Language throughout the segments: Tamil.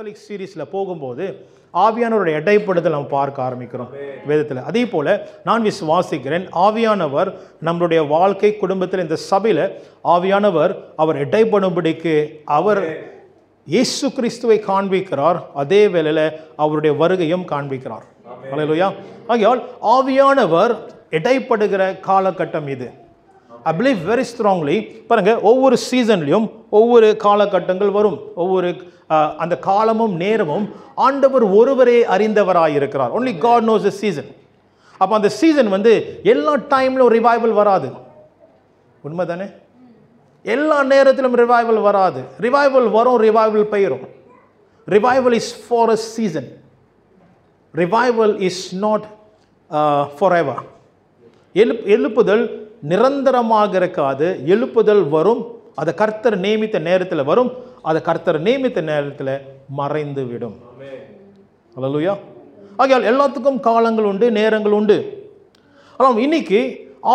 அப்போஸ்தலிக் சீரீஸில் போகும்போது ஆவியானவருடைய எடைப்படுதல் நம்ம பார்க்க ஆரம்பிக்கிறோம் வேதத்தில். அதே போல் நான் விசுவாசிக்கிறேன், ஆவியானவர் நம்மளுடைய வாழ்க்கை குடும்பத்தில் இந்த சபையில் ஆவியானவர் அவர் எடைப்படும்படிக்கு அவர் இயேசு கிறிஸ்துவை காண்பிக்கிறார், அதே வேளையில் அவருடைய வருகையும் காண்பிக்கிறார். அல்லேலூயா. ஆகையால் ஆவியானவர் எடைப்படுகிற காலகட்டம் இது. I believe very strongly. பாருங்க, ஒவ்வொரு சீசன்லையும் ஒவ்வொரு காலகட்டங்கள் வரும். ஒவ்வொரு அந்த காலமும் நேரமும் ஆண்டவர் ஒருவரே அறிந்தவராக இருக்கிறார். only God knows the season. அப்போ அந்த சீசன் எல்லா டைம்லையும் ரிவைவல் வராது. உண்மை தானே? எல்லா நேரத்திலும் ரிவைவல் வராது. ரிவைவல் வரும், ரிவைவல் போயிடும். Revival is for a season. Revival is not forever. எழுப்புதல் நிரந்தரமாக இருக்காது. எழுப்புதல் வரும், அதை கர்த்தர் நியமித்த நேரத்தில் வரும், அதை கர்த்தர் நியமித்த நேரத்தில் மறைந்து விடும். அல்லேலூயா. ஆகையால் எல்லாத்துக்கும் காலங்கள் உண்டு, நேரங்கள் உண்டு. ஆனால் இன்னைக்கு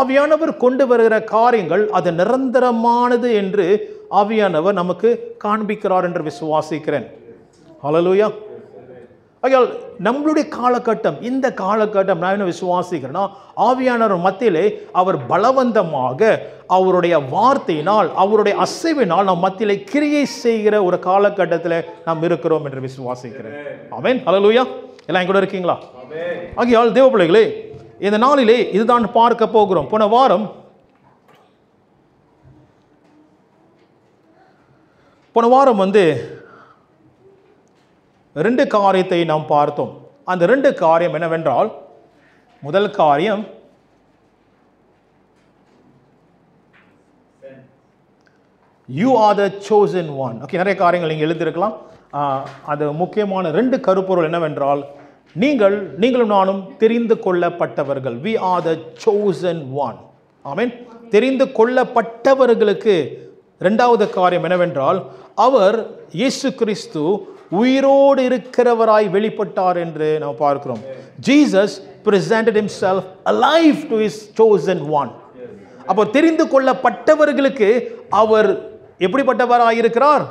ஆவியானவர் கொண்டு வருகிற காரியங்கள் அது நிரந்தரமானது என்று ஆவியானவர் நமக்கு காண்பிக்கிறார் என்று விசுவாசிக்கிறேன். அல்லேலூயா. ஆகையால் நம்மளுடைய காலகட்டம், இந்த காலகட்டம் நான் என்ன விசுவாசிக்கிறேன்னா, ஆவியானவர் மத்தியிலே அவர் பலவந்தமாக அவருடைய வார்த்தையினால் அவருடைய அசைவினால் நம் மத்தியிலே கிரியை செய்கிற ஒரு காலகட்டத்தில் நாம் இருக்கிறோம் என்று விசுவாசிக்கிறேன். ஆமென். அல்லேலூயா. எல்லாம் கூட இருக்கீங்களா? ஆகையால் தேவ பிள்ளைகளே, இந்த நாளிலே இதுதான் பார்க்க போகிறோம். போன வாரம் ரெண்டு காரியத்தை நாம் பார்த்தோம். அந்த ரெண்டு காரியம் என்னவென்றால், முதல் காரியம் you are the chosen one. Okay, நிறைய காரியங்கள் நீங்கள் எழுதியிருக்கலாம். அது முக்கியமான ரெண்டு கருப்பொருள் என்னவென்றால், நீங்களும் நானும் தெரிந்து கொள்ளப்பட்டவர்கள். We are the chosen one. Amen. தெரிந்து கொள்ளப்பட்டவர்களுக்கு இரண்டாவது காரியம் என்னவென்றால், அவர் இயேசு கிறிஸ்து உயிரோடு இருக்கிறவராய் வெளிப்பட்டார் என்று நாம் பார்க்கிறோம். Jesus presented himself alive to his chosen one. அப்போ தெரிந்து கொள்ளப்பட்டவர்களுக்கு அவர் எப்படிப்பட்டவராய் இருக்கிறார்?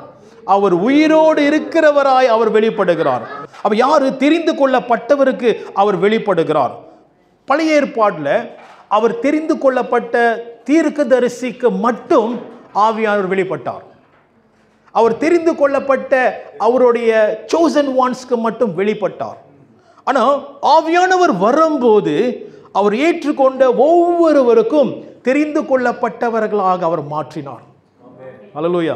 அவர் உயிரோடு இருக்கிறவராய் அவர் வெளிப்படுகிறார். அப்ப யாரு தெரிந்து கொள்ளப்பட்டவருக்கு அவர் வெளிப்படுகிறார்? பழைய ஏற்பாட்டில் அவர் தெரிந்து கொள்ளப்பட்ட தீர்க்கதரிசிக்கு மட்டும் ஆவியானவர் வெளிப்பட்டார். அவர் தெரிந்து கொள்ளப்பட்ட அவருடைய chosen onesக்கு மட்டும் வெளிப்பட்டார். ஆனால் ஆவியானவர் வரும்போது அவர் ஏற்றுக்கொண்ட ஒவ்வொருவருக்கும் தெரிந்து கொள்ளப்பட்டவர்களாக அவர் மாற்றினார். அல்லேலூயா.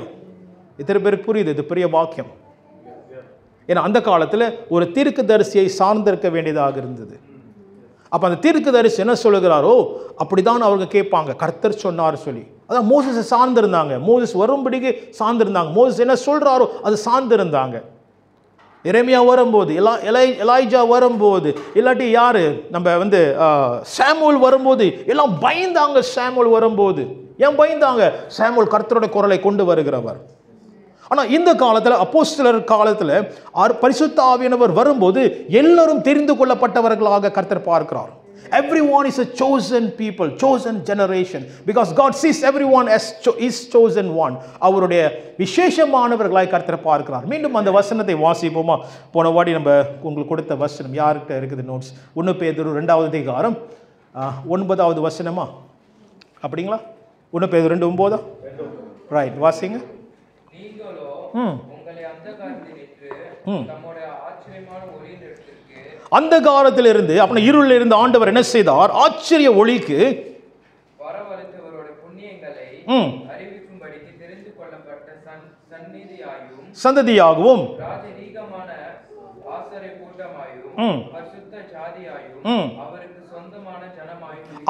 இத்தனை பேருக்கு புரியுது? இது பெரிய வாக்கியம். ஏன்னா அந்த காலத்தில் ஒரு தீர்க்கதரிசியை சார்ந்திருக்க வேண்டியதாக இருந்தது. அப்போ அந்த தீர்க்கதரிசி என்ன சொல்லுகிறாரோ அப்படிதான் அவங்க கேட்பாங்க. கர்த்தர் சொன்னார் சொல்லி. அதான் மோசஸை சார்ந்திருந்தாங்க. மோசஸ் வரும்படிக்கு சார்ந்திருந்தாங்க. மோசஸ் என்ன சொல்றாரோ அது சார்ந்திருந்தாங்க. எரேமியா வரும்போது, எலாய்ஜா வரும்போது, இல்லாட்டி யாரு நம்ம சாமுவேல் வரும்போது எல்லாம் பயந்தாங்க. சாமுவேல் வரும்போது ஏன் பயந்தாங்க? சாமுவேல் கர்த்தருடைய குரலை கொண்டு வருகிறவர். ஆனால் இந்த காலத்தில், அப்போஸ்தலர் காலத்தில் பரிசுத்த ஆவியானவர் வரும்போது எல்லாரும் தெரிந்து கொள்ளப்பட்டவர்களாக கர்த்தர் பார்க்கிறார். Everyone is a chosen people, chosen generation, because God sees everyone as his chosen one. அவருடைய விசேஷமானவர்களாய் கர்த்தர் பார்க்கிறார். மீண்டும் அந்த வசனத்தை வாசிப்போமா? போன வாடி நம்ம உங்களுக்கு கொடுத்த வசனம் யார்கிட்ட இருக்குது நோட்ஸ்? 1 பேதுரு 2வது அதிகாரம் 9வது வசனமா? அப்படிங்களா? 1 பேதுரு 2:9. ரைட், வாசிங்க. அந்த காலத்திலிருந்து அப்ப இருளில் இருந்து ஆண்டவர் என்ன செய்தார்? ஆச்சரிய ஒளிக்கு சந்ததியாகவும்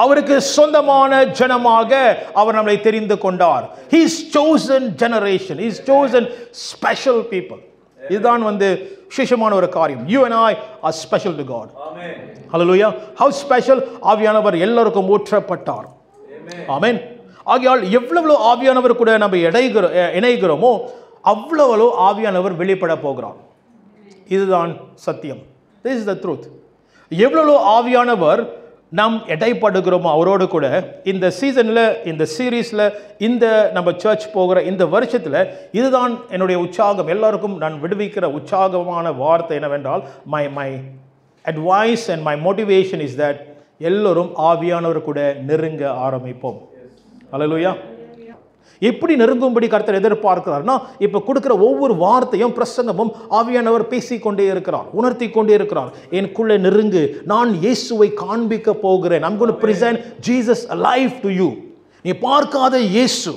அவருக்கு சொந்தமான ஜனமாக அவர் நம்மை தெரிந்து கொண்டார். He is chosen generation. He is chosen special people. இதுதான் விசேஷமான ஒரு காரியம். You and I are special to God. Amen. Hallelujah. How special? ஆவியானவர் எல்லாருக்கும் ஊற்றப்பட்டார். ஆமென். ஆகையால் எவ்வளவு ஆவியானவர் கூட நம்ம இணைகிறோமோ அவ்வளவு ஆவியானவர் வெளிப்பட போகிறார். இதுதான் சத்தியம். This is the truth. எவ்வளவு ஆவியானவர் நாம் எடைப்படுகிறோமோ அவரோடு கூட இந்த சீசனில், இந்த சீரீஸில், இந்த நம்ம சர்ச் போகிற இந்த வருஷத்தில் இதுதான் என்னுடைய உற்சாகம். எல்லாருக்கும் நான் விடுவிக்கிற உற்சாகமான வார்த்தை என்னவென்றால், my advice and my motivation is that எல்லோரும் ஆவியானவர் கூட நெருங்க ஆரம்பிப்போம். அல்லேலூயா. எப்படி நெருங்கும்படி கர்த்தர் எதிர்பார்க்கிறார்னா, இப்போ கொடுக்குற ஒவ்வொரு வார்த்தையும் பிரசங்கமும் ஆவியானவர் பேசிக்கொண்டே இருக்கிறார், உணர்த்தி கொண்டே இருக்கிறார். எனக்குள்ளே நெருங்கு, நான் இயேசுவை காண்பிக்க போகிறேன். I'm going to present Jesus alive to you. நீ பார்க்காத இயேசு.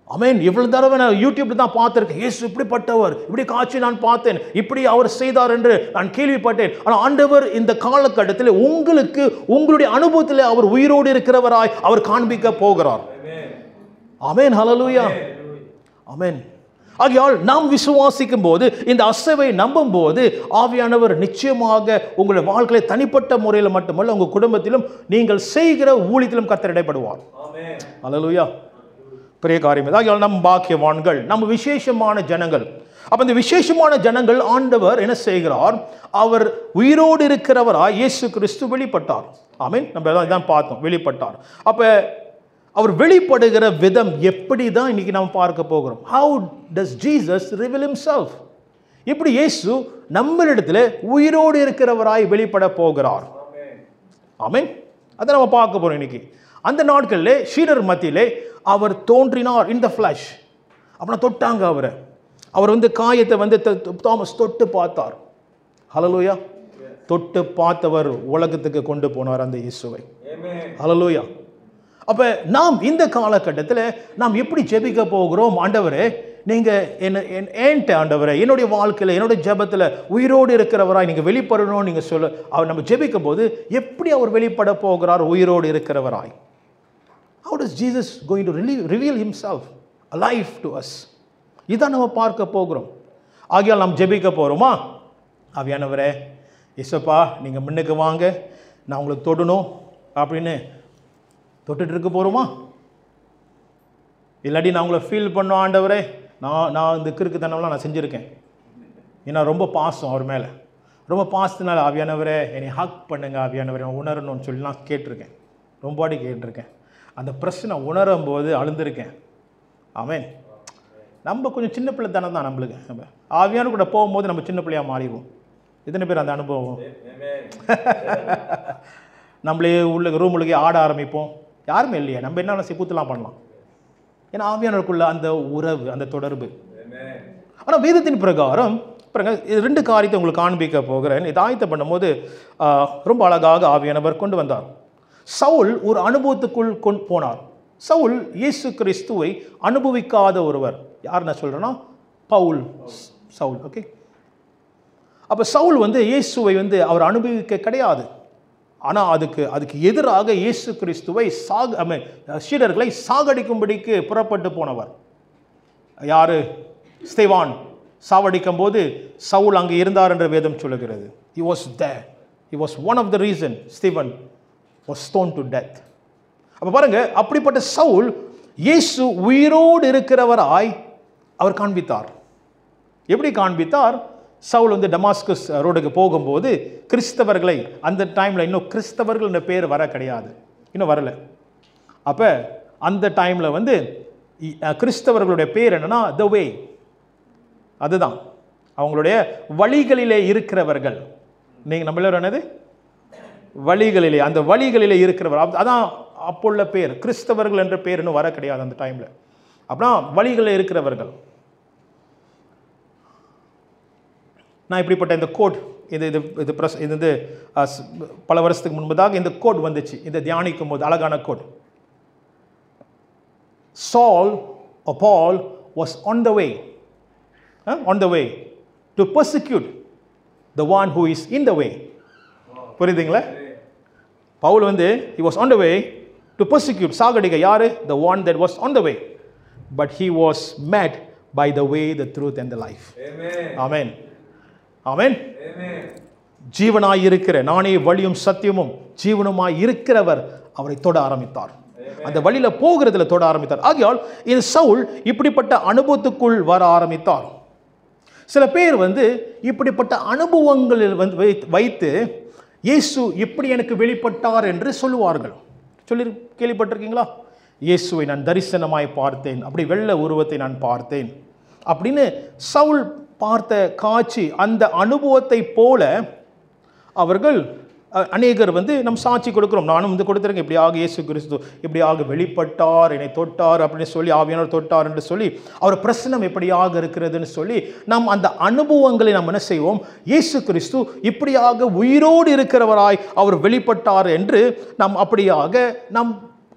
ஆமென். இவ்வளவு தடவை நான் யூடியூப்ல தான் பார்த்திருக்கேன், இயேசு இப்படிப்பட்டவர், இப்படி காட்சி நான் பார்த்தேன், இப்படி அவர் செய்தார் என்று நான் கேள்விப்பட்டேன். ஆனால் ஆண்டவர் இந்த காலகட்டத்தில் உங்களுக்கு உங்களுடைய அனுபவத்தில் அவர் உயிரோடு இருக்கிறவராய் அவர் காண்பிக்க போகிறார். ஆமென். ஹல்லேலூயா. ஆமென். ஆகையால் நாம் விசுவாசிக்கும் போது, இந்த அசைவை நம்பும் போது ஆவியானவர் நிச்சயமாக உங்களுடைய வாழ்க்கையை தனிப்பட்ட முறையில் மட்டுமல்ல, உங்கள் குடும்பத்திலும் நீங்கள் செய்கிற ஊழியத்திலும் கர்த்தர் இடைப்படுவார். ஹல்லேலூயா. பெரிய காரியம். ஆகையால் நம் பாக்கியவான்கள், நம்ம விசேஷமான ஜனங்கள். அப்போ இந்த விசேஷமான ஜனங்கள் ஆண்டவர் என்ன செய்கிறார்? அவர் உயிரோடு இருக்கிறவராய் இயேசு கிறிஸ்து வெளிப்பட்டார். ஆமென். நம்ம இதான் பார்த்தோம், வெளிப்பட்டார். அப்போ அவர் வெளிப்படுகிற விதம் எப்படி தான் இன்னைக்கு நாம் பார்க்க போகிறோம். How does Jesus reveal himself? எப்படி இயேசு நம்மளிடத்தில் உயிரோடு இருக்கிறவராய் வெளிப்பட போகிறார். ஆமென். அதை நம்ம பார்க்க போறோம் இன்னைக்கு. அந்த நாட்களிலே சீடர் மத்தியிலே அவர் தோன்றினார் in the flesh. அப்படின்னா தொட்டாங்க அவரை. அவர் காயத்தை தாமஸ் தொட்டு பார்த்தார். ஹல்லேலூயா. தொட்டு பார்த்தவர் உலகத்துக்கு கொண்டு போனார் அந்த இயேசுவை. ஹல்லேலூயா. அப்போ நாம் இந்த காலகட்டத்தில் நாம் எப்படி ஜெபிக்க போகிறோம்? ஆண்டவரே, நீங்கள் ஏன்ட்ட ஆண்டவரே என்னுடைய வாழ்க்கையில், என்னுடைய ஜெபத்தில் உயிரோடு இருக்கிறவராய் நீங்கள் வெளிப்படணும் நீங்கள் சொல்ல அவர் நம்ம ஜெபிக்கும் போது எப்படி அவர் வெளிப்பட போகிறார் உயிரோடு இருக்கிறவராய்? How does Jesus going to reveal himself alive to us? இதான் நம்ம பார்க்க போகிறோம். ஆகையால் நாம் ஜெபிக்க போகிறோமா? ஆவியானவரே, இயேசுப்பா நீங்கள் முன்னுக்கு வாங்க, நான் உங்களுக்கு தொடணும் அப்படின்னு தொட்டுட்டு இருக்க போகிறோமா? இல்லாட்டி நான் உங்களை ஃபீல் பண்ணோம், ஆண்டவரே நான் இந்த கிறுக்குத்தனம்லாம் நான் செஞ்சுருக்கேன், ஏன்னா ரொம்ப பாசம் அவர் மேலே, ரொம்ப பாசத்தினால ஆவியானவரே என்னை ஹக் பண்ணுங்க ஆவியானவரே நான் உணரணும்னு சொல்லி நான் கேட்டிருக்கேன், ரொம்ப அடி கேட்டிருக்கேன். அந்த பிரச்சனை உணரும் போது அழுந்திருக்கேன். ஆமென். நம்ம கொஞ்சம் சின்ன பிள்ளைத்தனம் தான் நம்மளுக்கு. நம்ம ஆவியான கூட போகும்போது நம்ம சின்ன பிள்ளையாக மாறிடுவோம். எத்தனை பேர் அந்த அனுபவம்? நம்மளே உள்ள ரூமுள்ளே ஆட ஆரம்பிப்போம். யாருமே இல்லையா, நம்ம என்ன கூத்தலாம் பண்ணலாம். ஏன்னா ஆவியானவருக்குள்ள அந்த உறவு, அந்த தொடர்பு. ஆனால் வேதத்தின் பிரகாரம் இது ரெண்டு காரியத்தை உங்களுக்கு காண்பிக்க போகிறேன். இதை ஆயத்தம் பண்ணும்போது ரொம்ப அழகாக ஆவியானவர் கொண்டு வந்தார். சவுல் ஒரு அனுபவத்துக்குள் கொண்டு போனார். சவுல் இயேசு கிறிஸ்துவை அனுபவிக்காத ஒருவர். யார் நான் சொல்கிறேன்னா சவுல். ஓகே. அப்போ சவுல் இயேசுவை அவர் அனுபவிக்க கிடையாது. ஆனால் அதுக்கு எதிராக இயேசு கிறிஸ்துவை சீடர்களை சாகடிக்கும்படிக்கு புறப்பட்டு போனவர் யாரு? ஸ்தேவான் சாவடிக்கும் போது சவுல் அங்கே இருந்தார் என்ற வேதம் சொல்லுகிறது. He was there. He was one of the reason Stephen was stoned to death. அப்போ பாருங்க, அப்படிப்பட்ட சவுல் இயேசு உயிரோடு இருக்கிறவராய் அவர் காண்பித்தார். எப்படி காண்பித்தார்? சவுல் டமாஸ்கஸ் ரோடுக்கு போகும்போது கிறிஸ்தவர்களை, அந்த டைமில் இன்னும் கிறிஸ்தவர்கள் என்ற பேர் வர கிடையாது, இன்னும் வரலை. அப்போ அந்த டைமில் கிறிஸ்தவர்களுடைய பேர் என்னன்னா த வே. அதுதான் அவங்களுடைய வழிகளிலே இருக்கிறவர்கள். நீங்கள் நம்மள என்னது வழிகளிலே, அந்த வழிகளிலே இருக்கிறவர், அதான் அப்போ உள்ள பேர். கிறிஸ்தவர்கள் என்ற பேர் இன்னும் வர கிடையாது அந்த டைமில். அப்படின்னா வழிகளில் இருக்கிறவர்கள். நான் இப்படிப்பட்ட இந்த கோட் இது பல வருஷத்துக்கு முன்பதாக இந்த கோட் வந்துச்சு. இந்த தியானிக்கும் போது அழகான code. Saul or Paul was on the way to persecute the one who is in the way. புரியுதுங்களா? Pavul he was on the way to persecute, சாகடிக்க யாரு? The one that was on the way, but he was met by the way, the truth and the life. Amen. ஆமென். ஜீவனாய் இருக்கிற, நானே வழியும் சத்தியமும் ஜீவனுமாய் இருக்கிறவர் அவரை தொட ஆரம்பித்தார். அந்த வழியில போகிறதுல தொட ஆரம்பித்தார். ஆகையால் இந்த சவுல் இப்படிப்பட்ட அனுபவத்துக்குள் வர ஆரம்பித்தார். சில பேர் இப்படிப்பட்ட அனுபவங்களில் வைத்து இயேசு எப்படி எனக்கு வெளிப்பட்டார் என்று சொல்லுவார்கள். கேள்விப்பட்டிருக்கீங்களா? இயேசுவை நான் தரிசனமாய் பார்த்தேன், அப்படி வெள்ளை உருவத்தை நான் பார்த்தேன் அப்படின்னு சவுல் பார்த்த காட்சி, அந்த அனுபவத்தை போல அவர்கள் அநேகர் நம் சாட்சி கொடுக்கிறோம். நானும் கொடுத்துருக்கேன், இப்படியாக இயேசு கிறிஸ்து இப்படியாக வெளிப்பட்டார், என்னை தொட்டார் அப்படின்னு சொல்லி, ஆவியானவர் தொட்டார் என்று சொல்லி, அவர் பிரசனம் எப்படியாக இருக்கிறதுன்னு சொல்லி நாம் அந்த அனுபவங்களை நாம் என்ன செய்வோம், இயேசு கிறிஸ்து இப்படியாக உயிரோடு இருக்கிறவராய் அவர் வெளிப்பட்டார் என்று நாம் அப்படியாக நாம்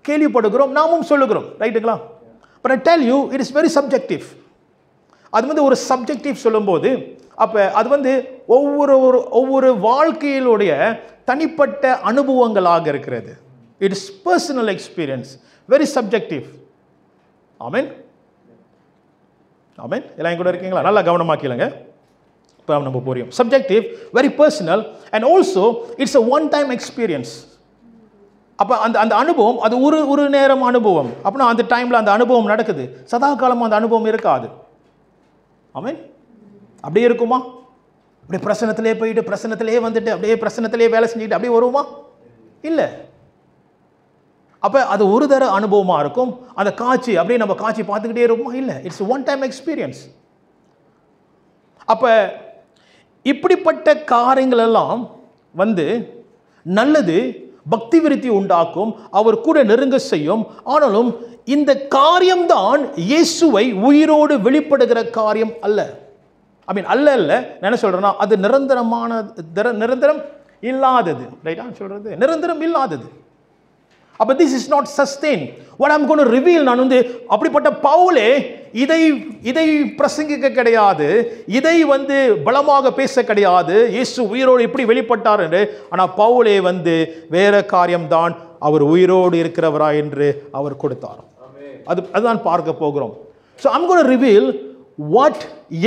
கேள்விப்படுகிறோம், நாமும் சொல்லுகிறோம். ரைட்டுங்களா? But I tell you, it is very subjective. அது ஒரு சப்ஜெக்டிவ் சொல்லும்போது அப்போ அது ஒவ்வொரு வாழ்க்கையிலுடைய தனிப்பட்ட அனுபவங்களாக இருக்கிறது. It is personal experience, very subjective. Amen, amen. எல்லாம் கூட இருக்கீங்களா? நல்லா கவனமாக்கலங்க. இப்போ நம்ம புரியும். Subjective, very personal, and also it's a one time experience. அப்போ அந்த அனுபவம் அது ஒரு நேரம் அனுபவம். அப்படின்னா அந்த டைமில் அந்த அனுபவம் நடக்குது, சதா காலமாக அந்த அனுபவம் இருக்காது. ஆமென். அப்படியே இருக்குமா? அப்படியே பிரசனத்திலே போயிட்டு பிரசனத்திலே வந்துட்டு அப்படியே பிரசனத்திலே வேலை செஞ்சுக்கிட்டு அப்படியே வருமா? இல்லை. அப்போ அது ஒரு தர அனுபவமாக இருக்கும். அந்த காட்சி அப்படியே நம்ம காட்சி பார்த்துக்கிட்டே இருக்குமா? இல்லை. It's one time experience. அப்போ இப்படிப்பட்ட காரியங்கள் எல்லாம் நல்லது, பக்தி விருத்தி உண்டாக்கும், அவர் கூட நெருங்க செய்யும். ஆனாலும் இந்த காரியம்தான் இயேசுவை உயிரோடு வெளிப்படுகிற காரியம் அல்ல. அல்ல என்ன சொல்றேன்னா, அது நிரந்தரம் இல்லாதது. ரைட்டா சொல்றது? நிரந்தரம் இல்லாதது. அப்ப this is not sustain. What I am going to reveal, நான் அப்படிப்பட்ட பவுலே இதை பிரசங்கிக்க கிடையாது, இதை பலமாக பேச கிடையாது, இயேசு உயிரோடு எப்படி வெளிப்பட்டார் என்று. ஆனா பவுலே வேற காரியம்தான் அவர் உயிரோடு இருக்கிறவரா என்று அவர் கொடுத்தார். அதுதான் பார்க்க போகிறோம். So I'm going to reveal what,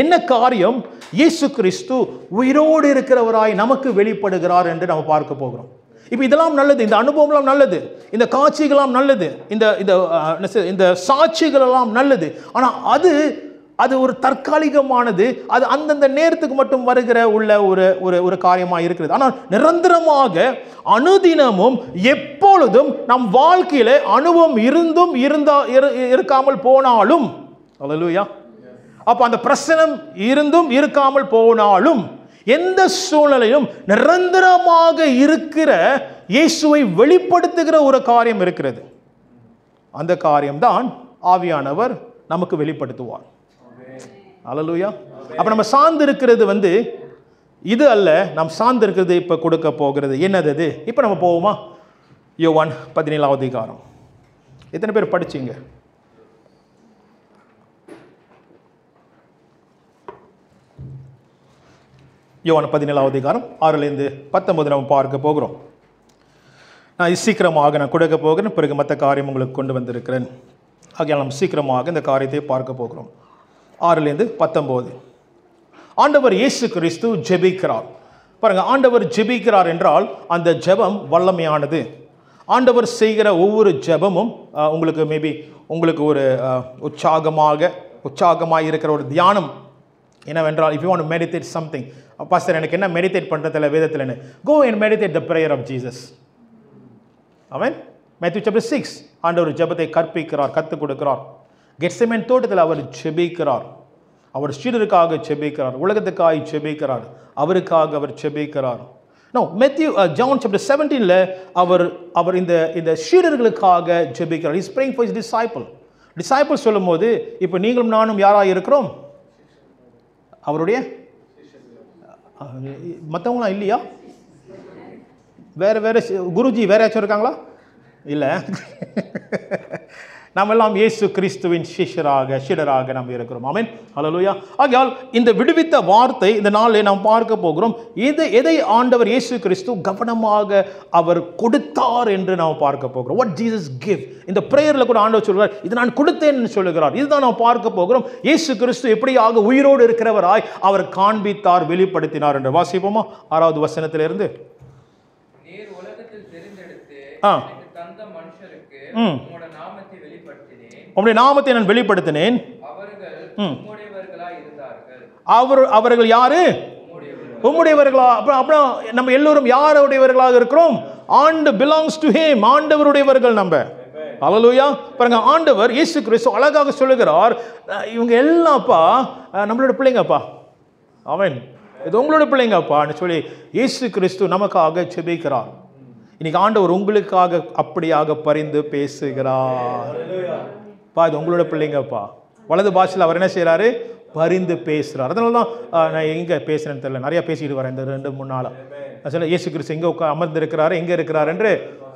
என்ன காரியம் இயேசு கிறிஸ்து உயிரோடு இருக்கிறவராய் நமக்கு வெளிப்படுகிறார் என்று நாம் பார்க்க போகிறோம். இப்போ இதெல்லாம் நல்லது, இந்த அனுபவம்லாம் நல்லது, இந்த காட்சிகளாம் நல்லது, இந்த சாட்சிகள் எல்லாம் நல்லது. ஆனால் அது ஒரு தற்காலிகமானது, அது அந்தந்த நேரத்துக்கு மட்டும் வருகிற ஒரு காரியமாக இருக்கிறது. ஆனால் நிரந்தரமாக அனுதினமும் எப்பொழுதும் நம் வாழ்க்கையில அனுபவம் இருக்காமல் போனாலும், அல்லேலூயா, அப்ப அந்த பிரசனம் இருந்தும் இருக்காமல் போனாலும், எந்த சூழ்நிலையும் நிரந்தரமாக இருக்கிற இயேசுவை வெளிப்படுத்துகிற ஒரு காரியம் இருக்கிறது. அந்த காரியம்தான் ஆவியானவர் நமக்கு வெளிப்படுத்துவார். அல்லேலூயா. அப்ப நம்ம சார்ந்து இருக்கிறது இது அல்ல, நாம் சார்ந்து இருக்கிறது இப்ப கொடுக்க போகிறது. என்னது அது? இப்ப நம்ம போவோமா? யோவான் 17வது அதிகாரம். எத்தனை பேர் படிச்சீங்க? யோவான் 17வது அதிகாரம் 6லிருந்து 19 நம்ம பார்க்க போகிறோம். நான் சீக்கிரமாக நான் கொடுக்க போகிறேன், பிறகு மற்ற காரியம் உங்களுக்கு கொண்டு வந்திருக்கிறேன். ஆகையால் நாம் சீக்கிரமாக இந்த காரியத்தை பார்க்க போகிறோம். 6லிருந்து 19. ஆண்டவர் இயேசு கிறிஸ்து ஜெபிக்கிறார். பாருங்க, ஆண்டவர் ஜெபிக்கிறார் என்றால் அந்த ஜெபம் வல்லமையானது. ஆண்டவர் செய்கிற ஒவ்வொரு ஜெபமும் உங்களுக்கு மேபி உங்களுக்கு ஒரு உற்சாகமாக இருக்கிற ஒரு தியானம் என்னவென்றால், if you want to meditate something, pastor எனக்கு என்ன மெடிடேட் பண்ணுறதில்ல வேதத்தில், go and meditate the prayer of Jesus. Amen. Matthew chapter 6 ஆண்டவர் ஜெபத்தை கற்றுக் கொடுக்கிறார். கெத்செமனே தோட்டத்தில் அவர் ஜெபிக்கிறார். அவர் சீடருக்காக ஜெபிக்கிறார், உலகத்துக்காக ஜெபிக்கிறார், அவருக்காக அவர் ஜெபிக்கிறார். No, John chapter 17ல அவர் இந்த சீடர்களுக்காக ஜெபிக்கிறார். He is praying for his disciple சொல்லும்போது இப்போ நீங்களும் நானும் யாராக இருக்கிறோம்? அவருடைய மற்றவங்களாம் இல்லையா? வேற குருஜி வேற யாச்சும் இருக்காங்களா? இல்லை. நாம் எல்லாம் இயேசு கிறிஸ்துவின் சீடராக நாம் இருக்கிறோம். ஆமென், ஹல்லேலூயா. ஆகையால் இந்த விடுவித்த வார்த்தை இந்த நாளில் நாம் பார்க்க போகிறோம். எதை ஆண்டவர் இயேசு கிறிஸ்து கவனமாக அவர் கொடுத்தார் என்று நாம் பார்க்க போகிறோம். What Jesus give. இந்த பிரேயரில் கூட ஆண்டவர் சொல்கிறார், இது நான் கொடுத்தேன் சொல்லுகிறார். இதுதான் நாம் பார்க்க போகிறோம். இயேசு கிறிஸ்து எப்படியாக உயிரோடு இருக்கிறவராய் அவர் காண்பித்தார், வெளிப்படுத்தினார் என்று வாசிப்போமா? 6வது வசனத்திலிருந்து. உம்முடைய நாமத்தை நான் வெளிப்படுத்தினேன். அவர்கள் யாரு? உம்முடையவர்களா. அப்புறம் நம்ம எல்லோரும் யாருடையவர்களாக இருக்கிறோம்? ஆண்டு பிலாங்ஸ் டு ஹிம், ஆண்டவருடையவர்கள் நம்ம. அல்லேலூயா. பாருங்க, ஆண்டவர் இயேசு கிறிஸ்து அழகாக சொல்லுகிறார், இவங்க எல்லாம்ப்பா நம்மளோட பிள்ளைங்கப்பா. அவன் இது உங்களோட பிள்ளைங்கப்பான்னு சொல்லி இயேசு கிறிஸ்து நமக்காக ஜெபிக்கிறார். இன்னைக்கு ஆண்டவர் உங்களுக்காக அப்படியாக பரிந்து பேசுகிறார். பா இது உங்களோட பிள்ளைங்கப்பா. வலது பாஷையில் அவர் என்ன செய்யறாரு? பரிந்து பேசுறார். அதனால தான் நான் எங்க பேசுறேன்னு தெரியல, நிறைய பேசிட்டு வரேன் இந்த 2-3 நாளா. சொல்ல இயேசு கிறிஸ்து எங்க அமர்ந்து இருக்கிறாரு, எங்க இருக்கிறார் என்று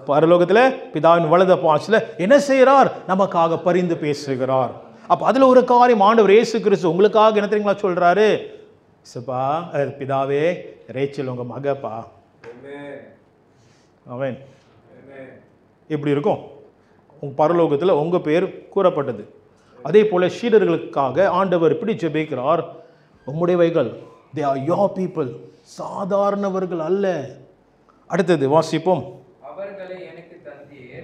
பரலோகத்தில் பிதாவின் வலது பாஷையில் என்ன செய்கிறார்? நமக்காக பரிந்து பேசுகிறார். அப்ப அதுல ஒரு காரியம் ஆண்டவர் இயேசு கிறிஸ்து உங்களுக்காக என்ன தெரியுங்களா சொல்றாரு? சப்பா பிதாவே, ரேச்சல் உங்க மகப்பா. அவன் எப்படி இருக்கும்? உங்க பரலோகத்தில் உங்க பேர் கூறப்பட்டது. அதே போல சீடர்களுக்காக ஆண்டவர் இப்படி ஜெபிக்கிறார், உம்முடையவைகள், they are your people, சாதாரணவர்கள் அல்ல. அடுத்தது வாசிப்போம். அவர்களை எனக்கு தந்தீர்,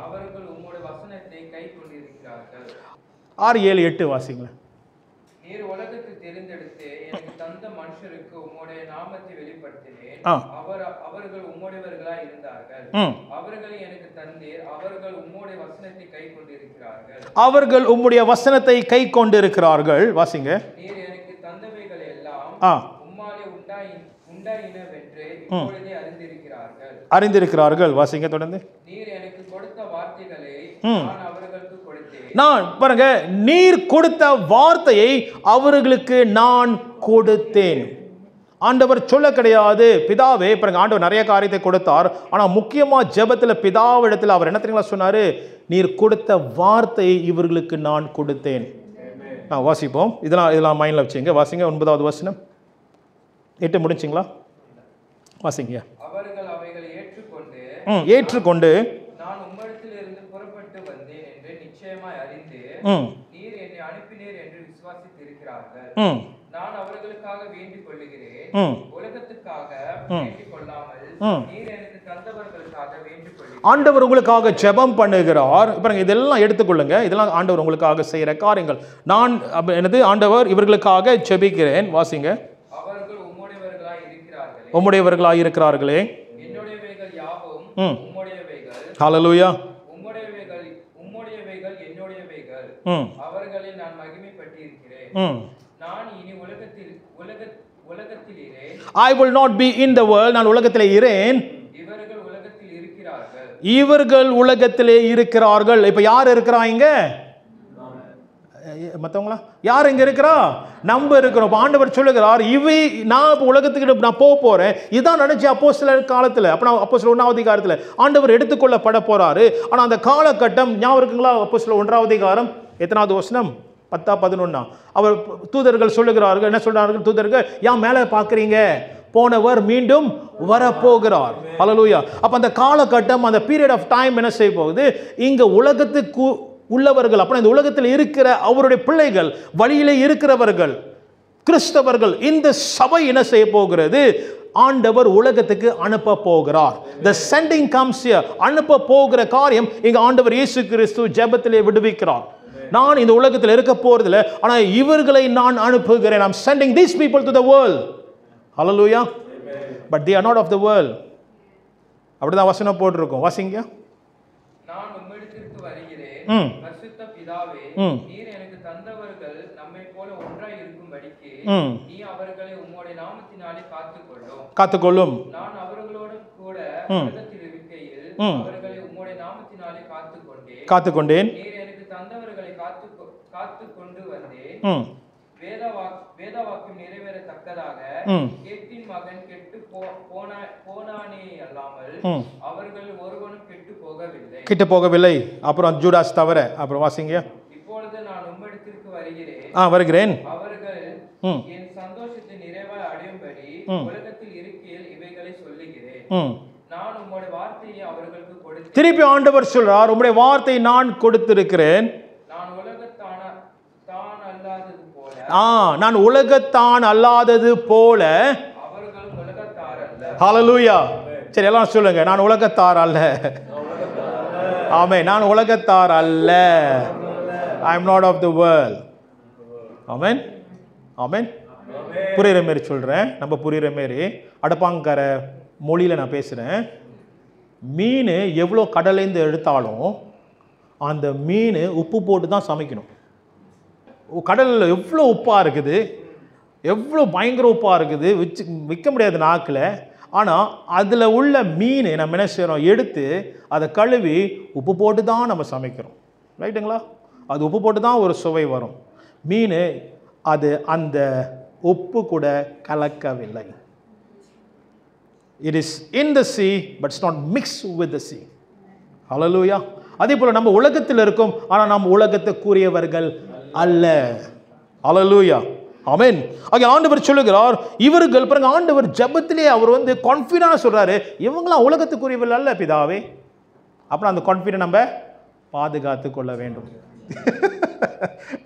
அவர்கள் உம்முடைய வசனத்தை கைக்கொண்டிருக்கிறார்கள். 6-7-8 வாசிங்களேன். நீர் உலகத்தை தெரிந்தெடுத்து எனக்கு தந்த மனுஷருக்கு உம்முடைய நாமத்தை வெளிப்படுத்தினேன், அவர்கள் உம்முடையவர்களாய் இருந்தார்கள். அவர்களை எனக்கு தந்தீர், அவர்கள் உம்முடைய வசனத்தை கைக்கொண்டிருக்கிறார்கள். அவர்கள் உம்முடைய வசனத்தை கைக்கொண்டிருக்கிறார்கள். வாசிங்க. நீர் எனக்கு தந்தவைகள் எல்லாம் உம்மாலே உண்டாயினவென்று இப்பொழுதே அறிந்திருக்கிறார்கள். அறிந்திருக்கிறார்கள். வாசிங்க தொடர்ந்து. நீர் எனக்கு கொடுத்த வார்த்தைகளை நான் அவர்களுக்கு கொடுத்தேன். நான் பாருங்க, நீர் கொடுத்த வார்த்தையை அவர்களுக்கு நான் கொடுத்தேன். ஆண்டவர் சொல்ல கிடையாது, பிதாவே. பாருங்க, ஆண்டவர் நிறைய காரியத்தை கொடுத்தார். ஆனா முக்கியமா ஜெபத்துல பிதாவிடத்தில் அவர் என்ன தெரியுங்களா சொன்னாரு? நீர் கொடுத்த வார்த்தையை இவர்களுக்கு நான் கொடுத்தேன். வாசிப்போம். இதெல்லாம் மைண்ட்ல வச்சுங்க. வாசிங்க 9வது வசனம். 8 முடிச்சிங்களா? வாசிங்க. அவர்கள் அவைகளை ஏற்றுக்கொண்டு ஏற்றுக்கொண்டு நான் உம்மிடத்திலிருந்து புறப்பட்டு வந்தேன் என்று நிச்சயமாய் அறிந்து நீர் என்னை அனுப்பினீர் என்று விசுவாசித்திருக்கிறார்கள். நான் அவர்களுக்காக வேண்டிக் கொள்ளுகிறேன், உலகத்துக்காக வேண்டிக் கொள்ளாமல் நீர் எனக்கு தந்தவர்களுக்காக வேண்டிக் கொள்ளுகிறேன். ஆண்டவர் உங்களுக்காக ஜெபம் பண்ணுகிறார். பாருங்க, இதெல்லாம் எடுத்துக்கொள்ளுங்க. இதெல்லாம் ஆண்டவர் உங்களுக்காக செய்யற காரியங்கள். நான் என்னது? ஆண்டவர் இவர்களுக்காக ஜெபிக்கிறேன். வாசிங்க. அவர்கள் உம்முடையவர்களாய் இருக்கிறார்களே, உம்முடையவர்களாய் இருக்கிறார்களே, என்னுடையவைகள் யாவும் உம்முடையவைகள். ஹல்லேலூயா. உம்முடையவைகள் என்னுடையவைகள், அவர்களை நான் மகிமைப்பட்டிருக்கிறேன். நான் இனி உலகத்திலே I will not be in the world. நான் உலகத்திலே இரேன், இவர்கள் உலகத்தில் இருக்கிறார்கள். இவர்கள் உலகத்திலே இருக்கிறார்கள். இப்ப யார் இருக்கிறாங்க? மற்றவங்களா? யார் இங்க இருக்கிறா? நம்ம இருக்கிறோம். ஆண்டவர் சொல்லுகிறார், இவை நான் உலகத்துக்கு நான் போக போறேன். இதான் நினைச்சு அப்போஸ்தலர் காலத்துல, அப்ப அப்போஸ்தலர் 1ஆம் அதிகாரத்துல ஆண்டவர் எடுத்துக்கொள்ளப்பட போறாரு. ஆனா அந்த காலகட்டம் ஞாபகம் இருக்குங்களா? அப்போஸ்தலர் 1ஆம் அதிகாரம் எத்தனாவது வசனம்? 10-11. அவர் தூதர்கள் சொல்லுகிறார்கள், என்ன சொல்றார்கள் தூதர்கள்? ஏன் மேலே பார்க்குறீங்க? போனவர் மீண்டும் வரப்போகிறார். ஹல்லேலூயா. அப்ப அந்த காலகட்டம், அந்த பீரியட் ஆஃப் டைம் என்ன செய்ய போகுது? இங்க உலகத்துக்கு உள்ளவர்கள், அப்புறம் இந்த உலகத்தில் இருக்கிற அவருடைய பிள்ளைகள், வழியிலே இருக்கிறவர்கள், கிறிஸ்தவர்கள், இந்த சபை என்ன செய்ய போகிறது? ஆண்டவர் உலகத்துக்கு அனுப்ப போகிறார். The sending comes here. அனுப்ப போகிற காரியம் இங்க ஆண்டவர் இயேசு கிறிஸ்து ஜெபத்திலே விடுவிக்கிறார். நான் இந்த உலகத்தில் இருக்க போறதில்லை, ஆனா இவர்களை நான் அனுப்புகிறேன். I'm sending these people to the world. Hallelujah. But they are not of the world. அப்படிதான் வசனம் போட்டிருக்கும். வாசிங்க. நான் உம்மிடத்திற்கு வருகிறேன், பரிசுத்த பிதாவே, நீர் எனக்கு தந்தவர்கள் நம்மை போல ஒன்றாய் இருக்கும்படிக்கு நீ அவர்களை உம்முடைய நாமத்தினாலே காத்துக்கொள்ளும். நான் அவர்களோடு கூட உலகத்தில் இருக்கையில் அவர்களை உம்முடைய நாமத்தினாலே காத்துக்கொண்டேன். நீர் எனக்கு தந்தவர்களை காத்து கொண்டு வந்தேன். வேதவாக்கியம் நிறைவேறத்தக்கதாக கேட்டின் மகன் கெட்டு போனானே அல்லாமல் அவர்கள் ஒருவனும் கெட்டு போகவில்லை. அப்புறம் ஜூடாஸ் தவிர. அப்புறம் வாசிங்க. இப்பொழுது நான் உம்மிடத்திற்கு வருகிறேன். அவர்கள் என் சந்தோஷத்தை நிறைவாய் அடையும்படி உலகத்தில் இருக்கையில் இவைகளை சொல்லுகிறேன். நான் உம்முடைய வார்த்தையை அவர்களுக்கு கொடுத்தேன். திருப்பி ஆண்டவர் சொல்றார், உம்முடைய வார்த்தையை நான் கொடுத்திருக்கிறேன். நான் உலகத்தான் அல்லாதது போல அவர்கள் உலகத்தார் அல்ல. ஹல்லேலூயா. சரி, எல்லாம் சொல்லுங்க. நான் உலகத்தார் அல்ல. ஆமென். நான் உலகத்தார் அல்ல. I am not of the world. ஆமென். ஆமென். புரியுற மாரி சொல்கிறேன், நம்ம புரியுற மாரி அடப்பாங்கர மொழியில் நான் பேசுகிறேன். மீன் எவ்வளோ கடலேருந்து எடுத்தாலும் அந்த மீன் உப்பு போட்டு தான் சமைக்கணும். கடலில் எவ்வளோ உப்பாக இருக்குது, எவ்வளோ பயங்கர உப்பாக இருக்குது, விற்க முடியாது நாக்கில். ஆனால் அதில் உள்ள மீன் நம்ம என்ன செய்கிறோம், எடுத்து அதை கழுவி உப்பு போட்டு தான் நம்ம சமைக்கிறோம். ரைட்டுங்களா? அது உப்பு போட்டு தான் ஒரு சுவை வரும். மீன் அது அந்த உப்பு கூட கலக்கவில்லை. It is in the sea but it's not mixed with the sea. Hallelujah. அதே போல நம்ம உலகத்தில் இருக்கோம், ஆனால் நம்ம உலகத்துக்குரியவர்கள் அல்ல. Hallelujah. ஆமென். ஆக ஆண்டவர் சொல்லுகிறார், இவர்கள் பாருங்க, ஆண்டவர் ஜெபத்திலே அவர் வந்து கான்ஃபிடன்ட்டா சொல்றாரு, இவங்களாம் உலகத்துக்குரியவர்கள் அல்ல பிதாவே. அப்புறம் அந்த கான்ஃபிடன்ட் நம்ம பாதுகாத்து கொள்ள வேண்டும்.